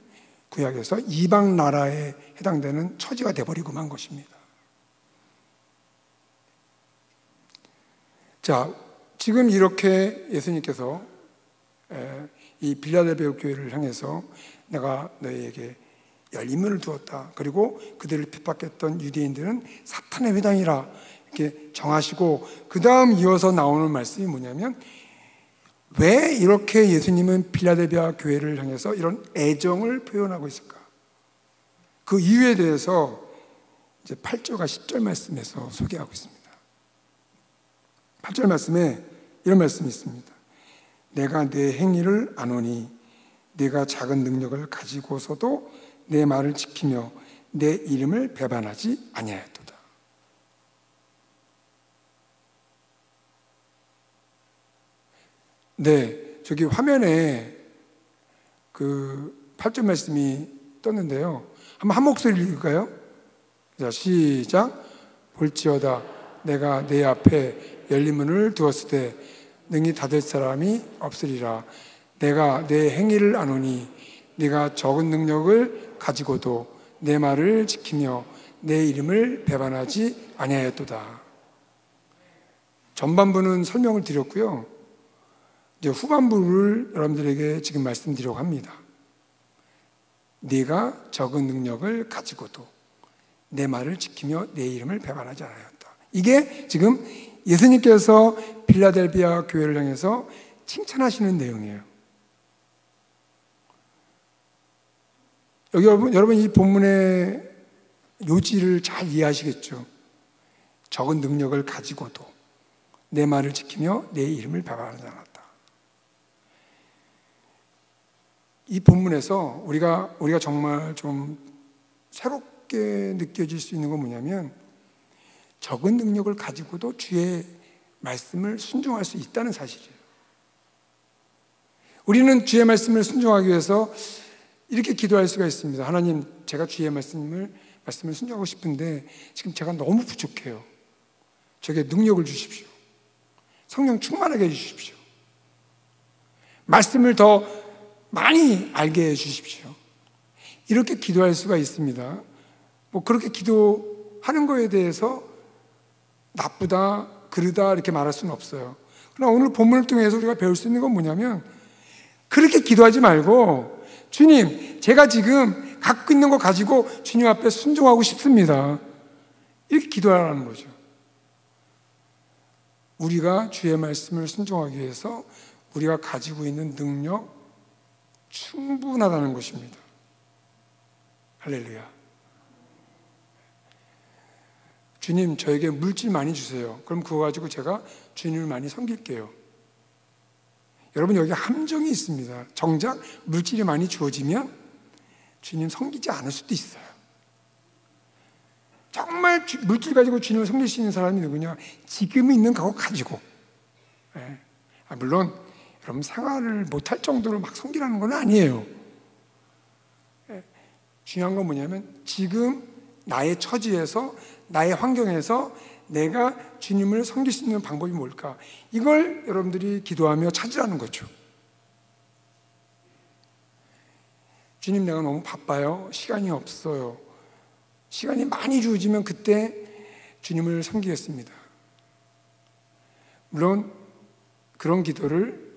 구약에서 이방 나라에 해당되는 처지가 되어버리고 만 것입니다. 자, 지금 이렇게 예수님께서 이 빌라델비아 교회를 향해서 내가 너희에게 열린 문을 두었다. 그리고 그들을 핍박했던 유대인들은 사탄의 회당이라 이렇게 정하시고 그 다음 이어서 나오는 말씀이 뭐냐면 왜 이렇게 예수님은 빌라델비아 교회를 향해서 이런 애정을 표현하고 있을까? 그 이유에 대해서 이제 8절과 10절 말씀에서 소개하고 있습니다. 8절 말씀에 이런 말씀이 있습니다. 내가 내 행위를 아노니 내가 작은 능력을 가지고서도 내 말을 지키며 내 이름을 배반하지 아니하였도다. 네, 저기 화면에 그 8절 말씀이 떴는데요. 한번 한 목소리를 읽을까요? 자, 시작. 볼지어다 내가 내 앞에 열린 문을 두었을 때 능히 닫을 사람이 없으리라. 내가 내 행위를 아노니 네가 적은 능력을 가지고도 내 말을 지키며 내 이름을 배반하지 아니하였도다. 전반부는 설명을 드렸고요. 이제 후반부를 여러분들에게 지금 말씀드리려고 합니다. 네가 적은 능력을 가지고도 내 말을 지키며 내 이름을 배반하지 않았다. 이게 지금 예수님께서 빌라델비아 교회를 향해서 칭찬하시는 내용이에요. 여기 여러분 이 본문의 요지를 잘 이해하시겠죠. 적은 능력을 가지고도 내 말을 지키며 내 이름을 배반하지 않았다. 이 본문에서 우리가 정말 좀 새롭게 느껴질 수 있는 건 뭐냐면, 적은 능력을 가지고도 주의 말씀을 순종할 수 있다는 사실이에요. 우리는 주의 말씀을 순종하기 위해서 이렇게 기도할 수가 있습니다. 하나님, 제가 주의 말씀을 순종하고 싶은데 지금 제가 너무 부족해요. 저에게 능력을 주십시오. 성령 충만하게 해주십시오. 말씀을 더 많이 알게 해주십시오. 이렇게 기도할 수가 있습니다. 뭐 그렇게 기도하는 거에 대해서 나쁘다, 그르다 이렇게 말할 수는 없어요. 그러나 오늘 본문을 통해서 우리가 배울 수 있는 건 뭐냐면, 그렇게 기도하지 말고, 주님, 제가 지금 갖고 있는 거 가지고 주님 앞에 순종하고 싶습니다. 이렇게 기도하라는 거죠. 우리가 주의 말씀을 순종하기 위해서 우리가 가지고 있는 능력 충분하다는 것입니다. 할렐루야. 주님, 저에게 물질 많이 주세요. 그럼 그거 가지고 제가 주님을 많이 섬길게요. 여러분, 여기 함정이 있습니다. 정작 물질이 많이 주어지면 주님 섬기지 않을 수도 있어요. 정말 물질 가지고 주님을 섬길 수 있는 사람이 누구냐? 지금 있는 거 가지고. 물론 여러분, 생활을 못할 정도로 막 섬기라는 건 아니에요. 중요한 건 뭐냐면, 지금 나의 처지에서, 나의 환경에서 내가 주님을 섬길 수 있는 방법이 뭘까? 이걸 여러분들이 기도하며 찾으라는 거죠. 주님, 내가 너무 바빠요. 시간이 없어요. 시간이 많이 주어지면 그때 주님을 섬기겠습니다. 물론 그런 기도를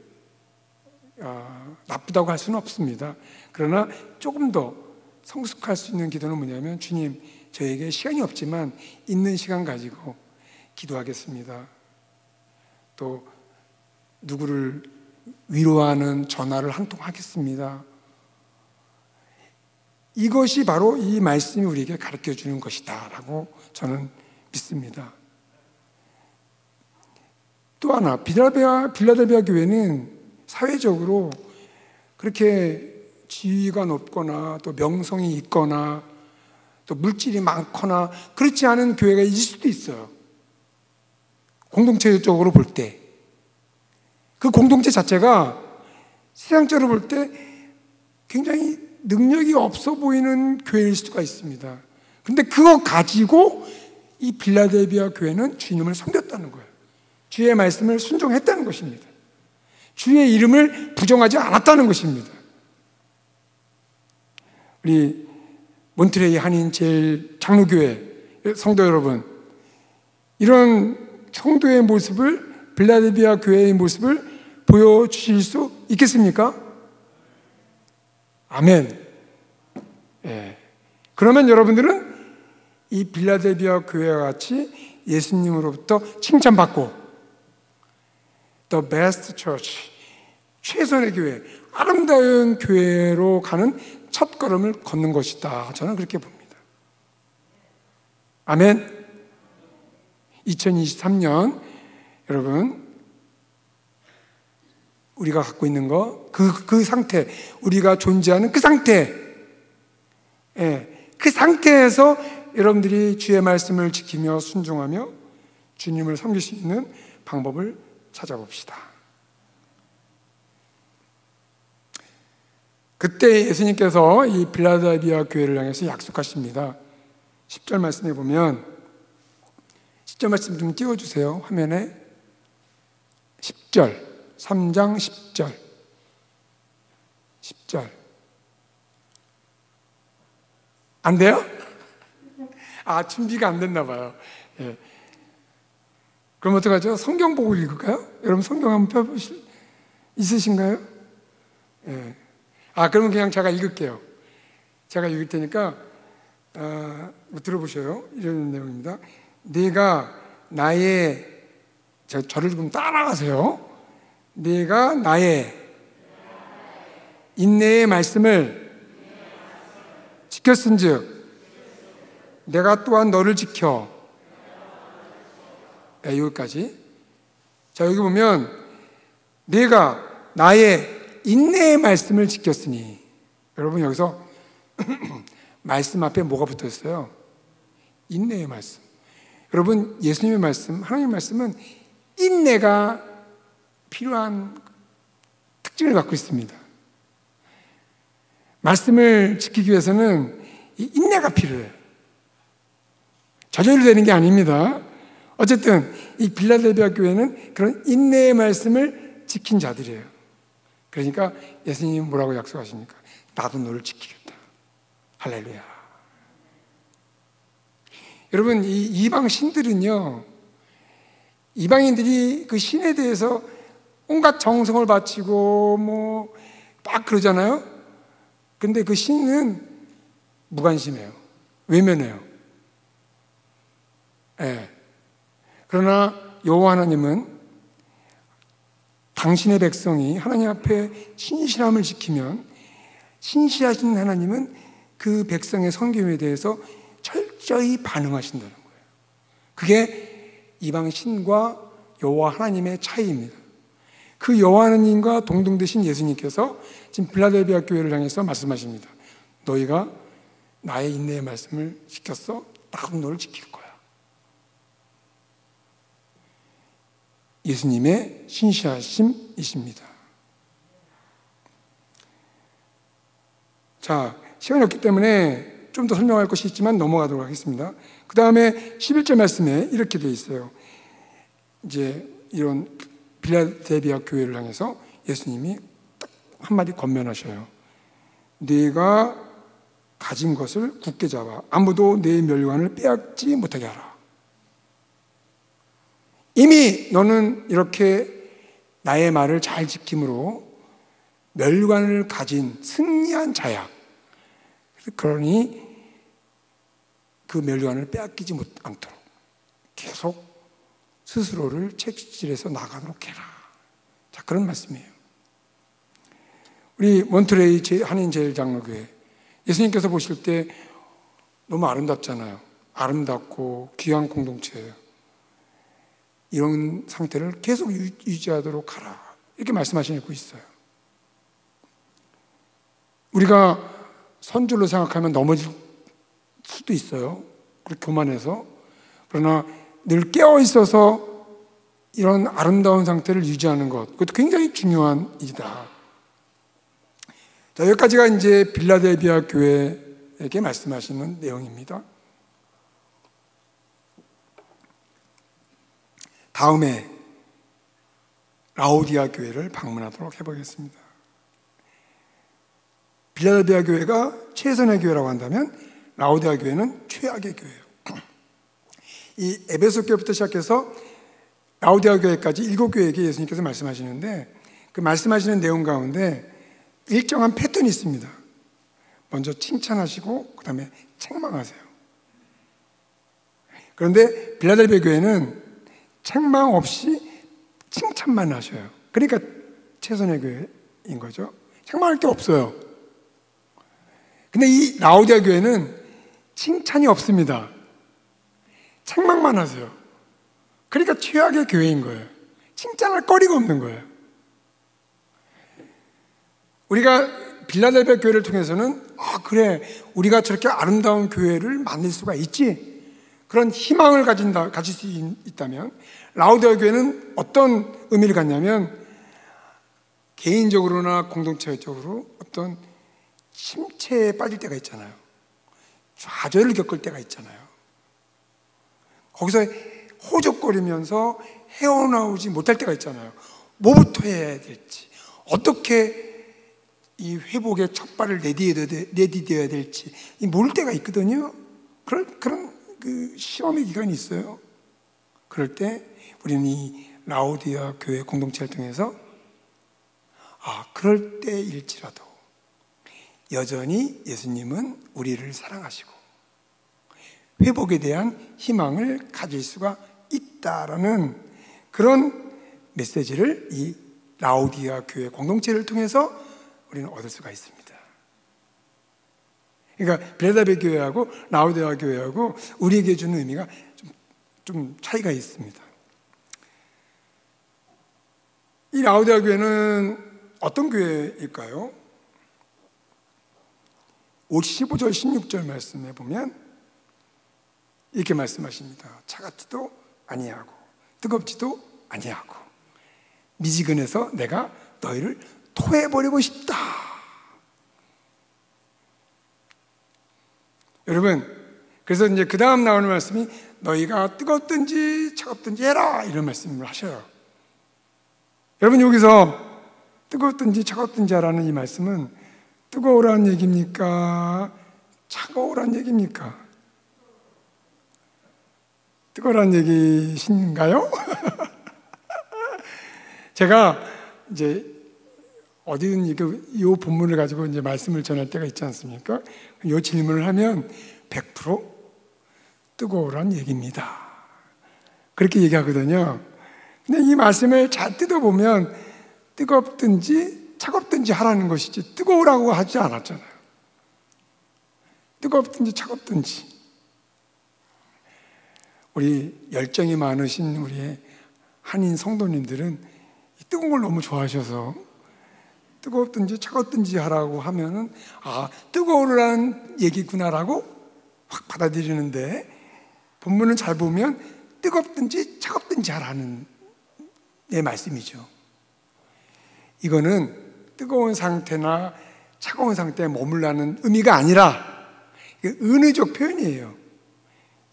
나쁘다고 할 수는 없습니다. 그러나 조금 더 성숙할 수 있는 기도는 뭐냐면, 주님, 저에게 시간이 없지만 있는 시간 가지고 기도하겠습니다. 또 누구를 위로하는 전화를 한 통 하겠습니다. 이것이 바로 이 말씀이 우리에게 가르쳐주는 것이다 라고 저는 믿습니다. 또 하나, 빌라델비아 교회는 사회적으로 그렇게 지위가 높거나 또 명성이 있거나 또 물질이 많거나 그렇지 않은 교회가 있을 수도 있어요. 공동체적으로 볼 때 그 공동체 자체가 세상적으로 볼 때 굉장히 능력이 없어 보이는 교회일 수가 있습니다. 그런데 그거 가지고 이 빌라델비아 교회는 주님을 섬겼다는 거예요. 주의 말씀을 순종했다는 것입니다. 주의 이름을 부정하지 않았다는 것입니다. 우리 몬트레이 한인 제일 장로교회 성도 여러분, 이런 성도의 모습을, 빌라델비아 교회의 모습을 보여주실 수 있겠습니까? 아멘. 예. 그러면 여러분들은 이 빌라델비아 교회와 같이 예수님으로부터 칭찬받고 The best church, 최선의 교회, 아름다운 교회로 가는 첫 걸음을 걷는 것이다. 저는 그렇게 봅니다. 아멘. 2023년 여러분, 우리가 갖고 있는 거, 그 상태, 우리가 존재하는 그 상태, 그 상태에서 여러분들이 주의 말씀을 지키며 순종하며 주님을 섬길 수 있는 방법을 찾아봅시다. 그때 예수님께서 이 빌라델비아 교회를 향해서 약속하십니다. 10절 말씀에 보면, 10절 말씀 좀 띄워주세요. 화면에 10절, 3장 10절 안 돼요? 아, 준비가 안 됐나 봐요. 예. 그럼 어떡하죠? 성경 보고 읽을까요? 여러분 성경 한번 펴보실 있으신가요? 예. 아, 그러면 그냥 제가 읽을게요. 제가 읽을 테니까 들어보셔요. 이런 내용입니다. 내가 나의, 저를 좀 따라가세요. 내가 나의 인내의 말씀을 지켰은즉 내가 또한 너를 지켜. 네, 여기까지. 자, 여기 보면 내가 나의 인내의 말씀을 지켰으니, 여러분 여기서 말씀 앞에 뭐가 붙어 있어요? 인내의 말씀. 여러분, 예수님의 말씀, 하나님의 말씀은 인내가 필요한 특징을 갖고 있습니다. 말씀을 지키기 위해서는 이 인내가 필요해요. 저절로 되는 게 아닙니다. 어쨌든 이 빌라델비아 교회는 그런 인내의 말씀을 지킨 자들이에요. 그러니까 예수님이 뭐라고 약속하십니까? 나도 너를 지키겠다. 할렐루야. 여러분, 이 이방 신들은요, 이방인들이 그 신에 대해서 온갖 정성을 바치고 뭐 막 그러잖아요. 근데 그 신은 무관심해요. 외면해요. 예. 그러나 여호와 하나님은 당신의 백성이 하나님 앞에 신실함을 지키면 신실하신 하나님은 그 백성의 섬김에 대해서 철저히 반응하신다는 거예요. 그게 이방 신과 여호와 하나님의 차이입니다. 그 여호와 하나님과 동등되신 예수님께서 지금 빌라델비아 교회를 향해서 말씀하십니다. 너희가 나의 인내의 말씀을 지켰어? 나도 너를 지킬 거야. 예수님의 신실하심이십니다. 자, 시간이 없기 때문에 좀 더 설명할 것이 있지만 넘어가도록 하겠습니다. 그 다음에 11절 말씀에 이렇게 되어 있어요. 이제 이런 빌라델비아 교회를 향해서 예수님이 딱 한마디 권면하셔요. 네가 가진 것을 굳게 잡아 아무도 내 멸관을 빼앗지 못하게 하라. 이미 너는 이렇게 나의 말을 잘 지킴으로 멸관을 가진 승리한 자야. 그러니 그 멸관을 빼앗기지 않도록 계속 스스로를 채찍질해서 나가도록 해라. 자, 그런 말씀이에요. 우리 몬트레이 한인제일장로교회, 예수님께서 보실 때 너무 아름답잖아요. 아름답고 귀한 공동체예요. 이런 상태를 계속 유지하도록 하라. 이렇게 말씀하시고 있어요. 우리가 선줄로 생각하면 넘어질 수도 있어요. 그렇게 교만해서. 그러나 늘 깨어 있어서 이런 아름다운 상태를 유지하는 것, 그것도 굉장히 중요한 일이다. 자, 여기까지가 이제 빌라델비아 교회에게 말씀하시는 내용입니다. 다음에 라오디아 교회를 방문하도록 해보겠습니다. 빌라델비아 교회가 최선의 교회라고 한다면 라오디아 교회는 최악의 교회예요. 이 에베소 교회부터 시작해서 라오디아 교회까지 7교회에게 예수님께서 말씀하시는데, 그 말씀하시는 내용 가운데 일정한 패턴이 있습니다. 먼저 칭찬하시고 그 다음에 책망하세요. 그런데 빌라델비아 교회는 책망 없이 칭찬만 하셔요. 그러니까 최선의 교회인 거죠. 책망할 게 없어요. 근데 이 라오디아 교회는 칭찬이 없습니다. 책망만 하세요. 그러니까 최악의 교회인 거예요. 칭찬할 거리가 없는 거예요. 우리가 빌라델비아 교회를 통해서는 그래, 우리가 저렇게 아름다운 교회를 만들 수가 있지, 그런 희망을 가질 수 있다면, 라오디아 교회는 어떤 의미를 갖냐면 개인적으로나 공동체적으로 어떤 침체에 빠질 때가 있잖아요. 좌절을 겪을 때가 있잖아요. 거기서 호적거리면서 헤어나오지 못할 때가 있잖아요. 뭐부터 해야 될지, 어떻게 이 회복의 첫 발을 내디뎌야 될지 모를 때가 있거든요. 그런 그 시험의 기간이 있어요. 그럴 때 우리는 이 라오디아 교회 공동체를 통해서 그럴 때일지라도 여전히 예수님은 우리를 사랑하시고 회복에 대한 희망을 가질 수가 있다라는 그런 메시지를 이 라오디아 교회 공동체를 통해서 우리는 얻을 수가 있습니다. 그러니까 빌라델피아 교회하고 라오디아 교회하고 우리에게 주는 의미가 좀 차이가 있습니다. 이 라오디아 교회는 어떤 교회일까요? 15절 16절 말씀에 보면 이렇게 말씀하십니다. 차갑지도 아니하고 뜨겁지도 아니하고 미지근해서 내가 너희를 토해버리고 싶다. 여러분, 그래서 이제 그 다음 나오는 말씀이 너희가 뜨겁든지 차갑든지 해라, 이런 말씀을 하셔요. 여러분, 여기서 뜨겁든지 차갑든지 하라는 이 말씀은 뜨거우란 얘기입니까? 차가우란 얘기입니까? 뜨거우란 얘기신가요? 제가 이제 어디든 이 본문을 가지고 이제 말씀을 전할 때가 있지 않습니까? 이 질문을 하면 100% 뜨거우란 얘기입니다. 그렇게 얘기하거든요. 근데 이 말씀을 잘 뜯어보면 뜨겁든지 차갑든지 하라는 것이지 뜨거우라고 하지 않았잖아요. 뜨겁든지 차갑든지. 우리 열정이 많으신 우리의 한인 성도님들은 뜨거운 걸 너무 좋아하셔서 뜨겁든지 차갑든지 하라고 하면은 뜨거우라는 얘기구나라고 확 받아들이는데 본문을 잘 보면 뜨겁든지 차갑든지 하라는 내 말씀이죠. 이거는 뜨거운 상태나 차가운 상태에 머물라는 의미가 아니라 은의적 표현이에요.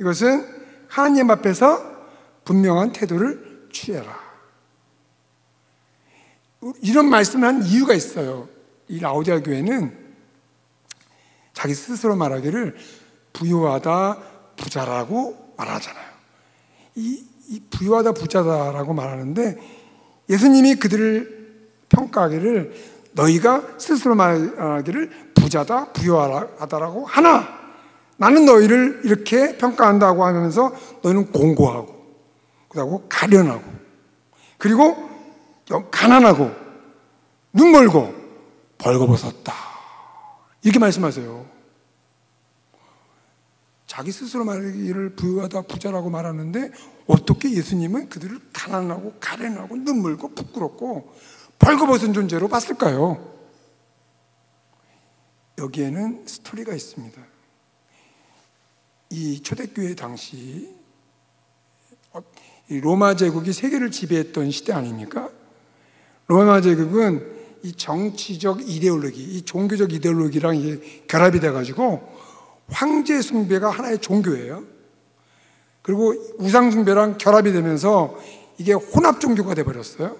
이것은 하나님 앞에서 분명한 태도를 취해라. 이런 말씀을 한 이유가 있어요. 이 라오디아 교회는 자기 스스로 말하기를 부유하다 부자라고 말하잖아요. 이 부유하다 부자다라고 말하는데 예수님이 그들을 평가하기를 너희가 스스로 말하기를 부자다 부유하다라고 하나 나는 너희를 이렇게 평가한다고 하면서 너희는 공고하고 그리고 가련하고 그리고 가난하고 눈멀고 벌거벗었다 이렇게 말씀하세요. 자기 스스로 말하기를 부유하다 부자라고 말하는데 어떻게 예수님은 그들을 가난하고 가련하고 눈멀고 부끄럽고 벌거벗은 존재로 봤을까요? 여기에는 스토리가 있습니다. 이 초대교회 당시 로마 제국이 세계를 지배했던 시대 아닙니까? 로마 제국은 이 정치적 이데올로기, 이 종교적 이데올로기랑 이게 결합이 돼가지고 황제 숭배가 하나의 종교예요. 그리고 우상 숭배랑 결합이 되면서 이게 혼합 종교가 돼버렸어요.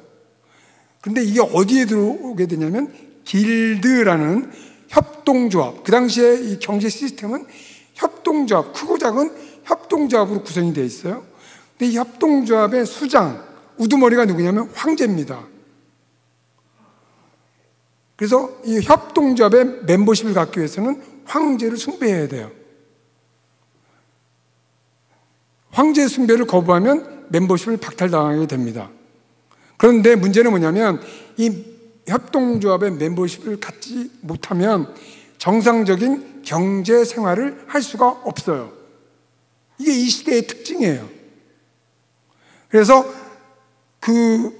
그런데 이게 어디에 들어오게 되냐면 길드라는 협동조합. 그 당시에 이 경제 시스템은 협동조합, 크고 작은 협동조합으로 구성이 되어 있어요. 근데 이 협동조합의 수장, 우두머리가 누구냐면 황제입니다. 그래서 이 협동조합의 멤버십을 갖기 위해서는 황제를 숭배해야 돼요. 황제 숭배를 거부하면 멤버십을 박탈당하게 됩니다. 그런데 문제는 뭐냐면 이 협동조합의 멤버십을 갖지 못하면 정상적인 경제 생활을 할 수가 없어요. 이게 이 시대의 특징이에요. 그래서 그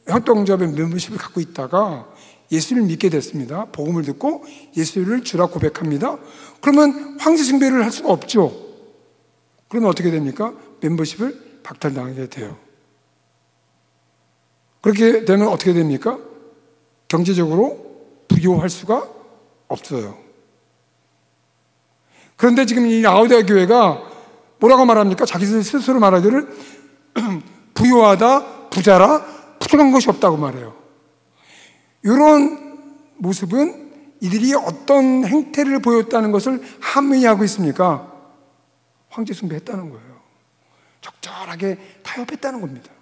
협동조합의 멤버십을 갖고 있다가 예수를 믿게 됐습니다. 복음을 듣고 예수를 주라 고백합니다. 그러면 황제 숭배를 할 수가 없죠. 그러면 어떻게 됩니까? 멤버십을 박탈당하게 돼요. 그렇게 되면 어떻게 됩니까? 경제적으로 부유할 수가 없어요. 그런데 지금 이 라오디아 교회가 뭐라고 말합니까? 자기 스스로 말하기를 부유하다, 부자라, 부족한 것이 없다고 말해요. 이런 모습은 이들이 어떤 행태를 보였다는 것을 함의하고 있습니까? 황제 숭배했다는 거예요. 적절하게 타협했다는 겁니다.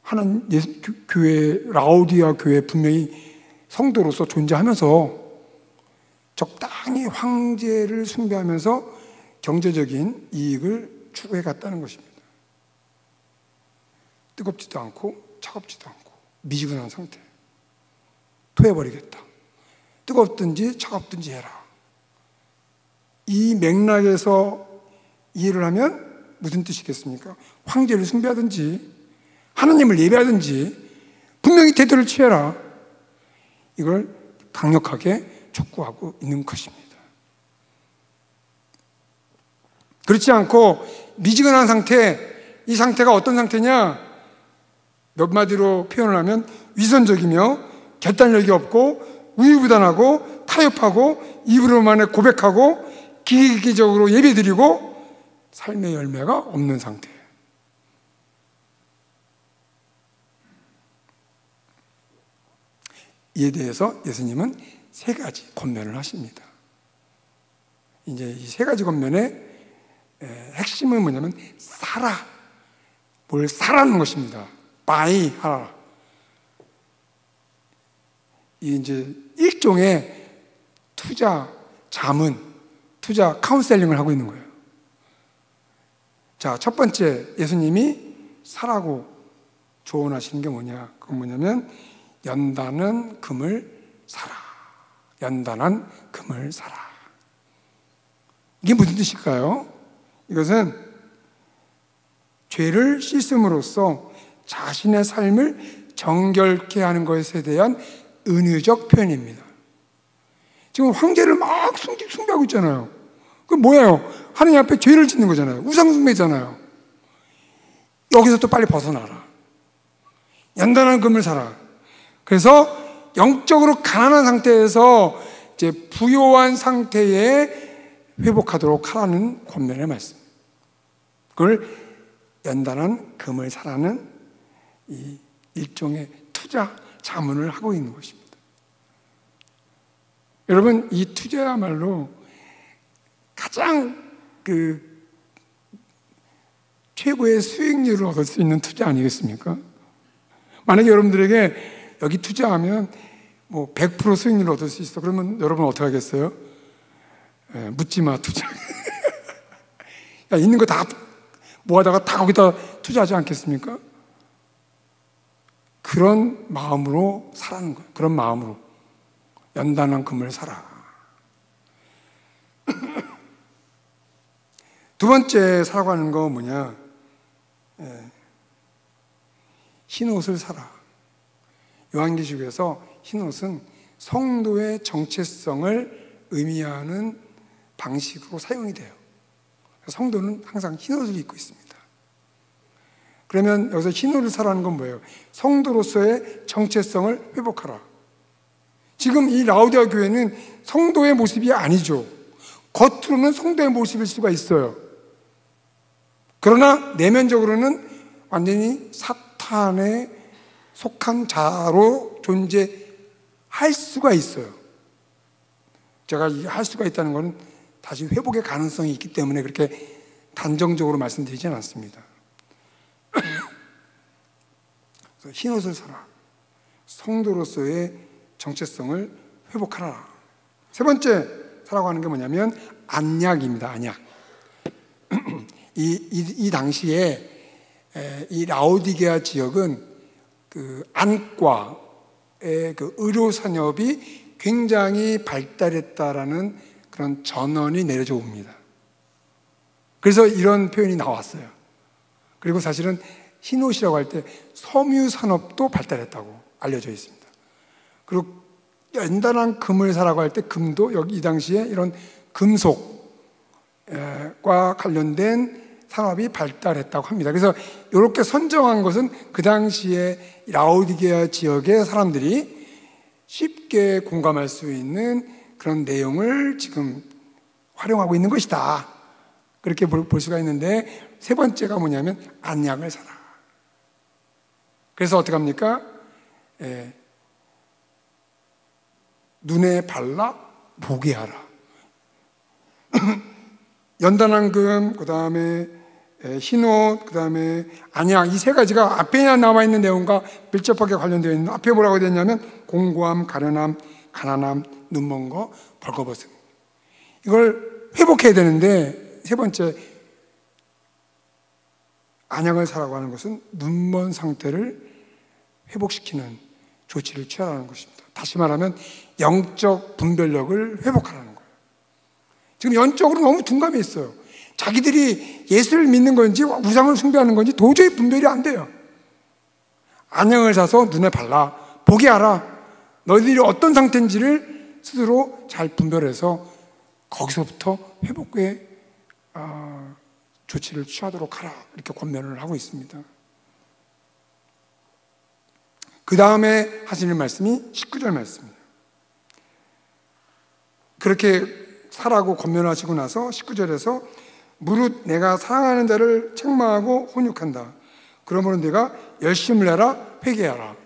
하나님 교회, 라오디아 교회 분명히 성도로서 존재하면서 적당히 황제를 숭배하면서 경제적인 이익을 추구해 갔다는 것입니다. 뜨겁지도 않고 차갑지도 않고 미지근한 상태. 토해버리겠다. 뜨겁든지 차갑든지 해라. 이 맥락에서 이해를 하면 무슨 뜻이겠습니까? 황제를 숭배하든지 하나님을 예배하든지 분명히 태도를 취해라. 이걸 강력하게 촉구하고 있는 것입니다. 그렇지 않고 미지근한 상태, 이 상태가 어떤 상태냐? 몇 마디로 표현을 하면 위선적이며 결단력이 없고 우유부단하고 타협하고 입으로만의 고백하고 기기적으로 예배드리고 삶의 열매가 없는 상태예요. 이에 대해서 예수님은 세 가지 권면을 하십니다. 이제 이 세 가지 권면의 핵심은 뭐냐면 사라, 뭘 사라는 것입니다. 바이 하라. 이 이제 일종의 투자 자문, 투자 카운셀링을 하고 있는 거예요. 자, 첫 번째 예수님이 사라고 조언하시는 게 뭐냐? 그건 뭐냐면 연단은 금을 사라. 연단한 금을 사라. 이게 무슨 뜻일까요? 이것은 죄를 씻음으로써 자신의 삶을 정결케 하는 것에 대한 은유적 표현입니다. 지금 황제를 막 숭배하고 있잖아요. 그게 뭐예요? 하나님 앞에 죄를 짓는 거잖아요. 우상숭배잖아요. 여기서 또 빨리 벗어나라. 연단한 금을 사라. 그래서 영적으로 가난한 상태에서 이제 부요한 상태에 회복하도록 하라는 권면의 말씀. 그걸 연단한 금을 사라는 이 일종의 투자 자문을 하고 있는 것입니다. 여러분, 이 투자야말로 가장 최고의 수익률을 얻을 수 있는 투자 아니겠습니까? 만약에 여러분들에게 여기 투자하면 뭐 100% 수익률을 얻을 수 있어. 그러면 여러분 어떻게 하겠어요? 묻지 마, 투자. 야, 있는 거 다 모아다가 다 거기다 투자하지 않겠습니까? 그런 마음으로 사라는 거예요. 그런 마음으로. 연단한 금을 사라. 두 번째 사라고 하는 거 뭐냐? 흰 옷을 사라. 요한계시록에서 흰 옷은 성도의 정체성을 의미하는 방식으로 사용이 돼요. 성도는 항상 흰 옷을 입고 있습니다. 그러면 여기서 흰 옷을 사라는 건 뭐예요? 성도로서의 정체성을 회복하라. 지금 이 라오디아 교회는 성도의 모습이 아니죠. 겉으로는 성도의 모습일 수가 있어요. 그러나 내면적으로는 완전히 사탄에 속한 자로 존재할 수가 있어요. 제가 할 수가 있다는 것은 다시 회복의 가능성이 있기 때문에 그렇게 단정적으로 말씀드리지는 않습니다. 흰 옷을 사라. 성도로서의 정체성을 회복하라. 세 번째 사라고 하는 게 뭐냐면 안약입니다. 안약. 이 당시에 이 라오디게아 지역은 그 안과의 그 의료 산업이 굉장히 발달했다라는 그런 전언이 내려져 옵니다. 그래서 이런 표현이 나왔어요. 그리고 사실은 흰옷이라고 할 때 섬유 산업도 발달했다고 알려져 있습니다. 그리고 연단한 금을 사라고 할 때 금도 여기 이 당시에 이런 금속과 관련된 산업이 발달했다고 합니다. 그래서 이렇게 선정한 것은 그 당시에 라오디게아 지역의 사람들이 쉽게 공감할 수 있는 그런 내용을 지금 활용하고 있는 것이다. 그렇게 볼 수가 있는데 세 번째가 뭐냐면 안약을 사라. 그래서 어떻게 합니까? 눈에 발라 보게 하라. 연단황금, 그 다음에 흰옷, 그 다음에 안약, 이 세 가지가 앞에 나와 있는 내용과 밀접하게 관련되어 있는, 앞에 뭐라고 되어 있냐면 공고함, 가련함, 가난함, 눈먼 거, 벌거벗음. 이걸 회복해야 되는데, 세 번째 안약을 사라고 하는 것은 눈먼 상태를 회복시키는 조치를 취하라는 것입니다. 다시 말하면 영적 분별력을 회복하라는 거예요. 지금 영적으로 너무 둔감해 있어요. 자기들이 예수를 믿는 건지 우상을 숭배하는 건지 도저히 분별이 안 돼요. 안약을 사서 눈에 발라 보게 하라. 너희들이 어떤 상태인지를 스스로 잘 분별해서 거기서부터 회복의 조치를 취하도록 하라, 이렇게 권면을 하고 있습니다. 그 다음에 하시는 말씀이 19절 말씀이에요. 그렇게 사라고 권면하시고 나서 19절에서 무릇 내가 사랑하는 자를 책망하고 훈육한다. 그러므로 내가 열심을 내라 회개하라.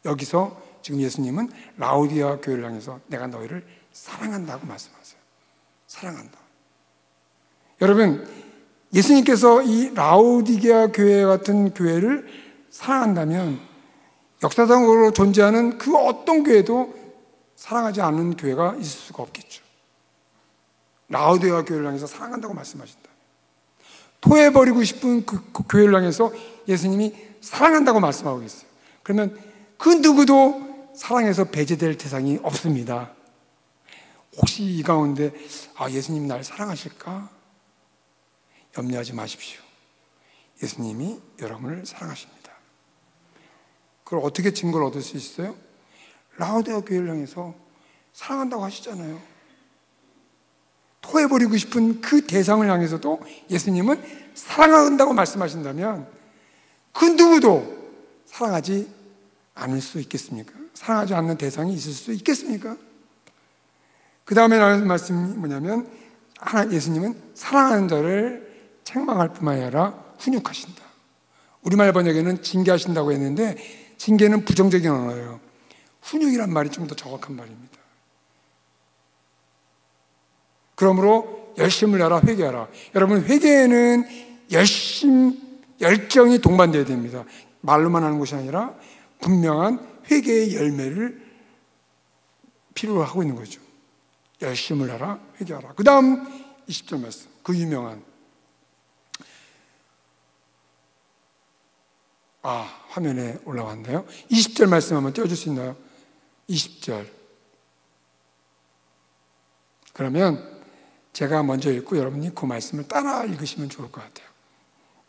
여기서 지금 예수님은 라오디게아 교회를 향해서 내가 너희를 사랑한다고 말씀하세요. 사랑한다. 여러분, 예수님께서 이 라오디게아 교회 같은 교회를 사랑한다면 역사적으로 존재하는 그 어떤 교회도 사랑하지 않는 교회가 있을 수가 없겠죠. 라오디게아 교회를 향해서 사랑한다고 말씀하신다. 토해버리고 싶은 그 교회를 향해서 예수님이 사랑한다고 말씀하고 계세요. 그러면 그 누구도 사랑해서 배제될 대상이 없습니다. 혹시 이 가운데 예수님이 날 사랑하실까? 염려하지 마십시오. 예수님이 여러분을 사랑하십니다. 그걸 어떻게 증거를 얻을 수 있어요? 라오디게아 교회를 향해서 사랑한다고 하시잖아요. 토해버리고 싶은 그 대상을 향해서도 예수님은 사랑한다고 말씀하신다면 그 누구도 사랑하지 않을 수 있겠습니까? 사랑하지 않는 대상이 있을 수 있겠습니까? 그 다음에 나오는 말씀이 뭐냐면 예수님은 사랑하는 자를 책망할 뿐만 아니라 훈육하신다. 우리말 번역에는 징계하신다고 했는데 징계는 부정적인 언어예요. 훈육이란 말이 좀 더 정확한 말입니다. 그러므로 열심을 내라 회개하라. 여러분, 회개에는 열정이 동반되어야 됩니다. 말로만 하는 것이 아니라 분명한 회개의 열매를 필요로 하고 있는 거죠. 열심을 하라 회개하라. 그 다음 20절 말씀, 그 유명한 화면에 올라왔네요. 20절 말씀 한번 띄워줄 수 있나요? 20절. 그러면 제가 먼저 읽고 여러분이 그 말씀을 따라 읽으시면 좋을 것 같아요.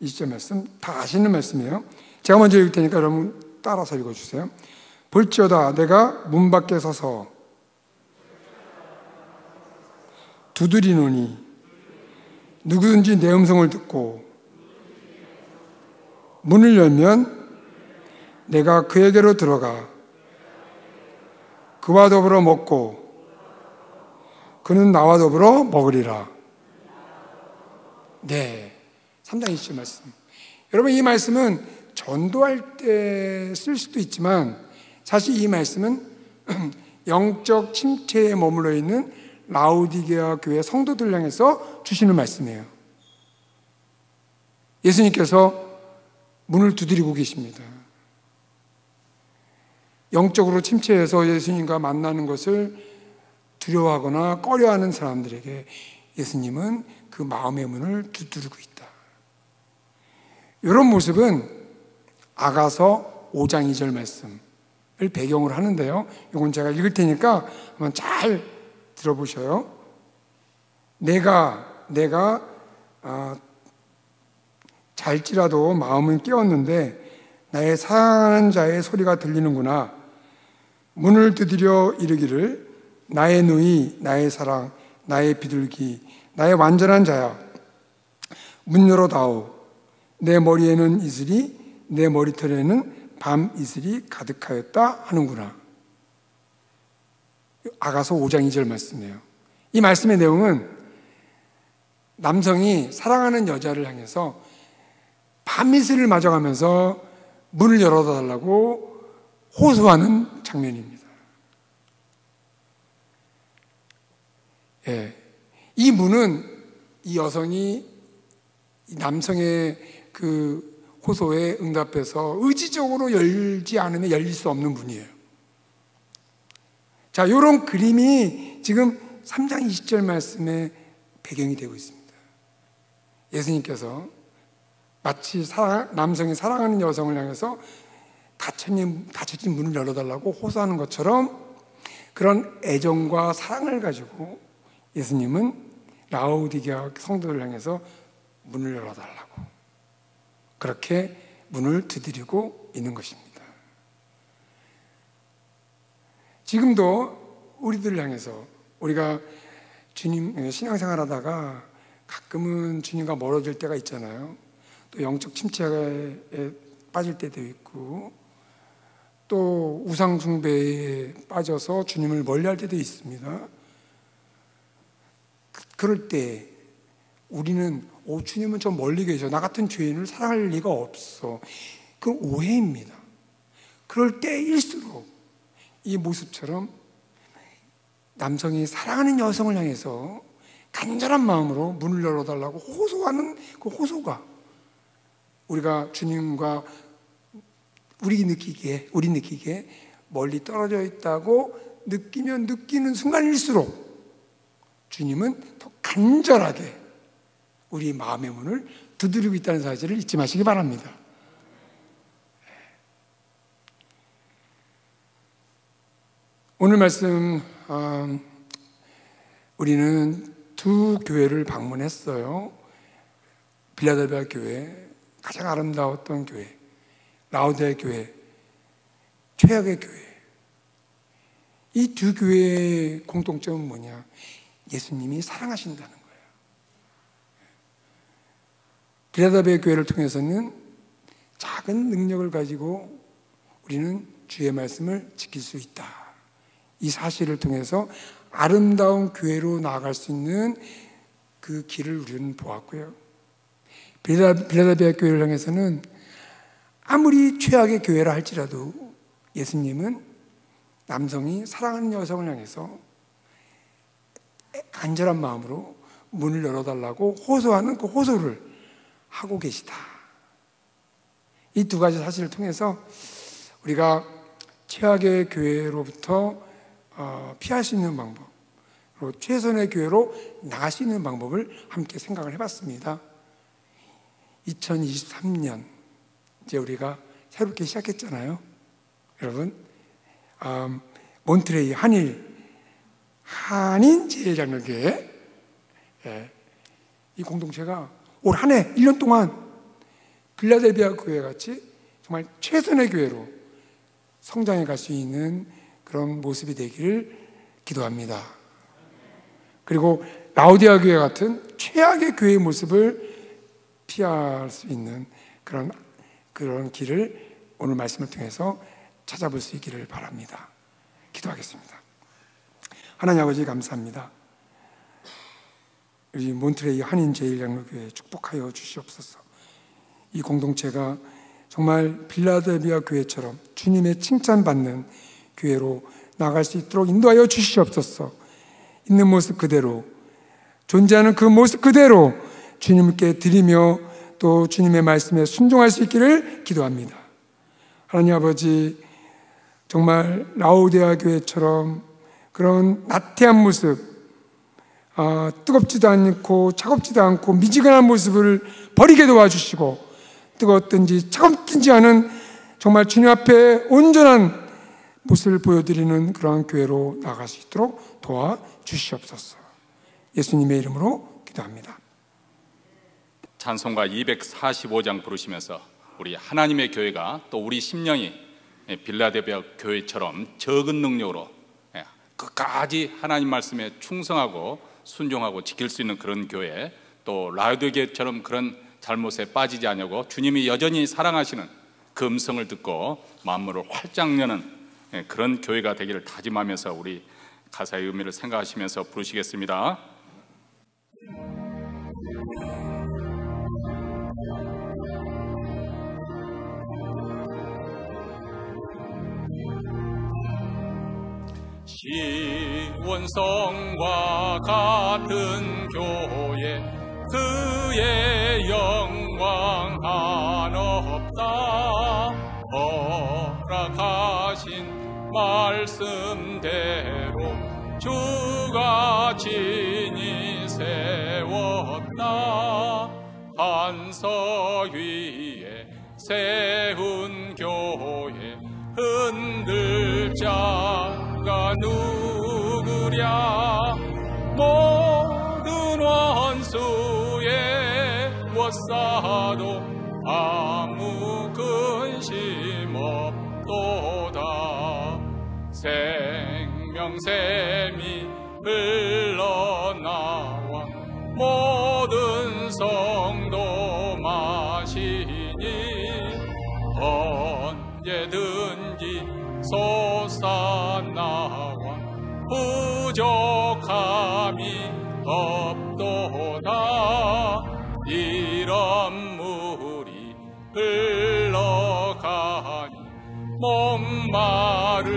20절 말씀 다 아시는 말씀이에요. 제가 먼저 읽을 테니까 여러분 따라서 읽어주세요. 볼지어다 내가 문 밖에 서서 두드리노니 누구든지 내 음성을 듣고 문을 열면 내가 그에게로 들어가 그와 더불어 먹고 그는 나와 더불어 먹으리라. 네, 3장 20절 말씀. 여러분, 이 말씀은 전도할 때 쓸 수도 있지만 사실 이 말씀은 영적 침체에 머물러 있는 라오디게아 교회 성도들 향해서 주시는 말씀이에요. 예수님께서 문을 두드리고 계십니다. 영적으로 침체해서 예수님과 만나는 것을 두려워하거나 꺼려하는 사람들에게 예수님은 그 마음의 문을 두드리고 있다. 이런 모습은 아가서 5장 2절 말씀을 배경으로 하는데요. 이건 제가 읽을 테니까 한번 잘 들어보셔요. 내가 잘지라도 마음은 깨었는데 나의 사랑하는 자의 소리가 들리는구나. 문을 두드려 이르기를 나의 누이, 나의 사랑, 나의 비둘기, 나의 완전한 자야. 문 열어다오. 내 머리에는 이슬이, 내 머리털에는 밤 이슬이 가득하였다 하는구나. 아가서 5장 2절 말씀이에요. 이 말씀의 내용은 남성이 사랑하는 여자를 향해서 밤이슬을 맞아가면서 문을 열어달라고 호소하는 장면입니다. 예, 이 문은 이 여성이 이 남성의 그 호소에 응답해서 의지적으로 열지 않으면 열릴 수 없는 문이에요. 자, 이런 그림이 지금 3장 20절 말씀에 배경이 되고 있습니다. 예수님께서 마치 남성이 사랑하는 여성을 향해서 닫혀진 문을 열어달라고 호소하는 것처럼 그런 애정과 사랑을 가지고 예수님은 라오디게아 성도를 향해서 문을 열어달라고 그렇게 문을 두드리고 있는 것입니다. 지금도 우리들을 향해서 우리가 주님 신앙생활 하다가 가끔은 주님과 멀어질 때가 있잖아요. 또 영적 침체에 빠질 때도 있고 또 우상 숭배에 빠져서 주님을 멀리할 때도 있습니다. 그럴 때 우리는 주님은 저 멀리 계셔, 나 같은 죄인을 사랑할 리가 없어, 그건 오해입니다. 그럴 때일수록 이 모습처럼 남성이 사랑하는 여성을 향해서 간절한 마음으로 문을 열어달라고 호소하는 그 호소가 우리가 주님과 우리 느끼기에 멀리 떨어져 있다고 느끼면 느끼는 순간일수록 주님은 더 간절하게 우리 마음의 문을 두드리고 있다는 사실을 잊지 마시기 바랍니다. 오늘 말씀 우리는 두 교회를 방문했어요. 빌라델비아 교회, 가장 아름다웠던 교회, 라오디게아 교회, 최악의 교회. 이 두 교회의 공통점은 뭐냐? 예수님이 사랑하신다는 거예요. 빌라델비아 교회를 통해서는 작은 능력을 가지고 우리는 주의 말씀을 지킬 수 있다. 이 사실을 통해서 아름다운 교회로 나아갈 수 있는 그 길을 우리는 보았고요. 빌라델비아 교회를 향해서는 아무리 최악의 교회라 할지라도 예수님은 남성이 사랑하는 여성을 향해서 간절한 마음으로 문을 열어달라고 호소하는 그 호소를 하고 계시다. 이 두 가지 사실을 통해서 우리가 최악의 교회로부터 피할 수 있는 방법, 그리고 최선의 교회로 나갈 수 있는 방법을 함께 생각을 해봤습니다. 2023년 이제 우리가 새롭게 시작했잖아요. 여러분, 몬트레이 한인 제일장로교회 이 공동체가 올 한 해 1년 동안 빌라델비아 교회 같이 정말 최선의 교회로 성장해 갈 수 있는 그런 모습이 되기를 기도합니다. 그리고 라오디게아 교회 같은 최악의 교회의 모습을 피할 수 있는 그런 길을 오늘 말씀을 통해서 찾아볼 수 있기를 바랍니다. 기도하겠습니다. 하나님 아버지 감사합니다. 우리 몬트레이 한인 제일장로교회 축복하여 주시옵소서. 이 공동체가 정말 빌라델비아 교회처럼 주님의 칭찬받는 교회로 나갈 수 있도록 인도하여 주시옵소서. 있는 모습 그대로, 존재하는 그 모습 그대로 주님께 드리며 또 주님의 말씀에 순종할 수 있기를 기도합니다. 하나님 아버지, 정말 라오디게아 교회처럼 그런 나태한 모습, 뜨겁지도 않고 차갑지도 않고 미지근한 모습을 버리게 도와주시고, 뜨겁든지 차갑든지 않은 정말 주님 앞에 온전한 모습을 보여드리는 그러한 교회로 나갈 수 있도록 도와주시옵소서. 예수님의 이름으로 기도합니다. 찬송가 245장 부르시면서 우리 하나님의 교회가 또 우리 심령이 빌라델비아 교회처럼 적은 능력으로 끝까지 하나님 말씀에 충성하고 순종하고 지킬 수 있는 그런 교회, 또 라오디게아처럼 그런 잘못에 빠지지 않냐고 주님이 여전히 사랑하시는 그 음성을 듣고 만물을 활짝 여는 그런 교회가 되기를 다짐하면서 우리 가사의 의미를 생각하시면서 부르시겠습니다. 성과 같은 교회 그의 영광 한없다. 허락하신 말씀대로 주가 친히 세웠다. 반석 위에 세운 교회 흔들 자가 누구랴. 모든 원수의 워싸도 아무 근심 없도다. 생명샘이 흘러나와 모든 성도 마시니 언제든지 솟아나와 부족함이 없도다. 이런 물이 흘러가니 목마를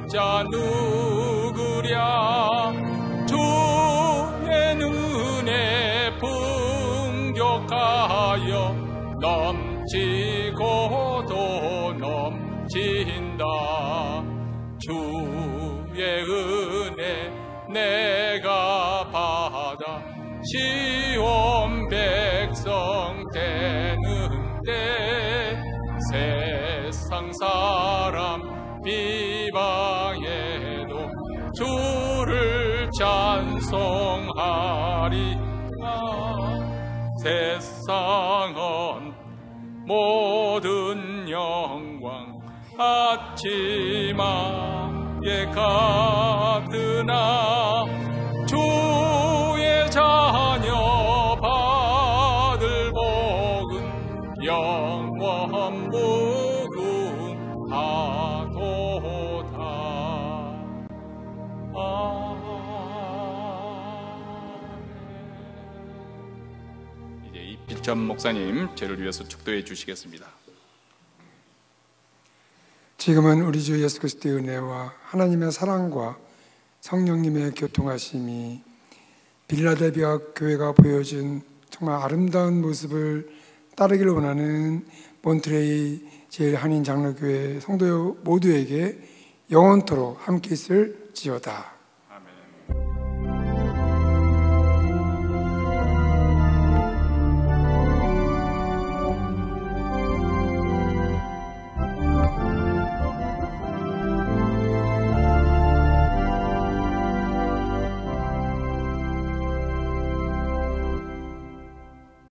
자 누구랴. 주의 눈에 풍족하여 넘치고도 넘친다. 주의 은혜 내가 받아 시온 백성 되는데 세상 사람 비방해도 주를 찬송하리라. 세상은 모든 영광 아치마에 가드나 주의 자녀 받을 복은 영원 무궁하도다. 이제 이필천 목사님 저를 위해서 축도해 주시겠습니다. 지금은 우리 주 예수 그리스도의 은혜와 하나님의 사랑과 성령님의 교통하심이 빌라델비아 교회가 보여준 정말 아름다운 모습을 따르기를 원하는 몬트레이 제일한인 장로교회 성도 모두에게 영원토록 함께 있을지어다.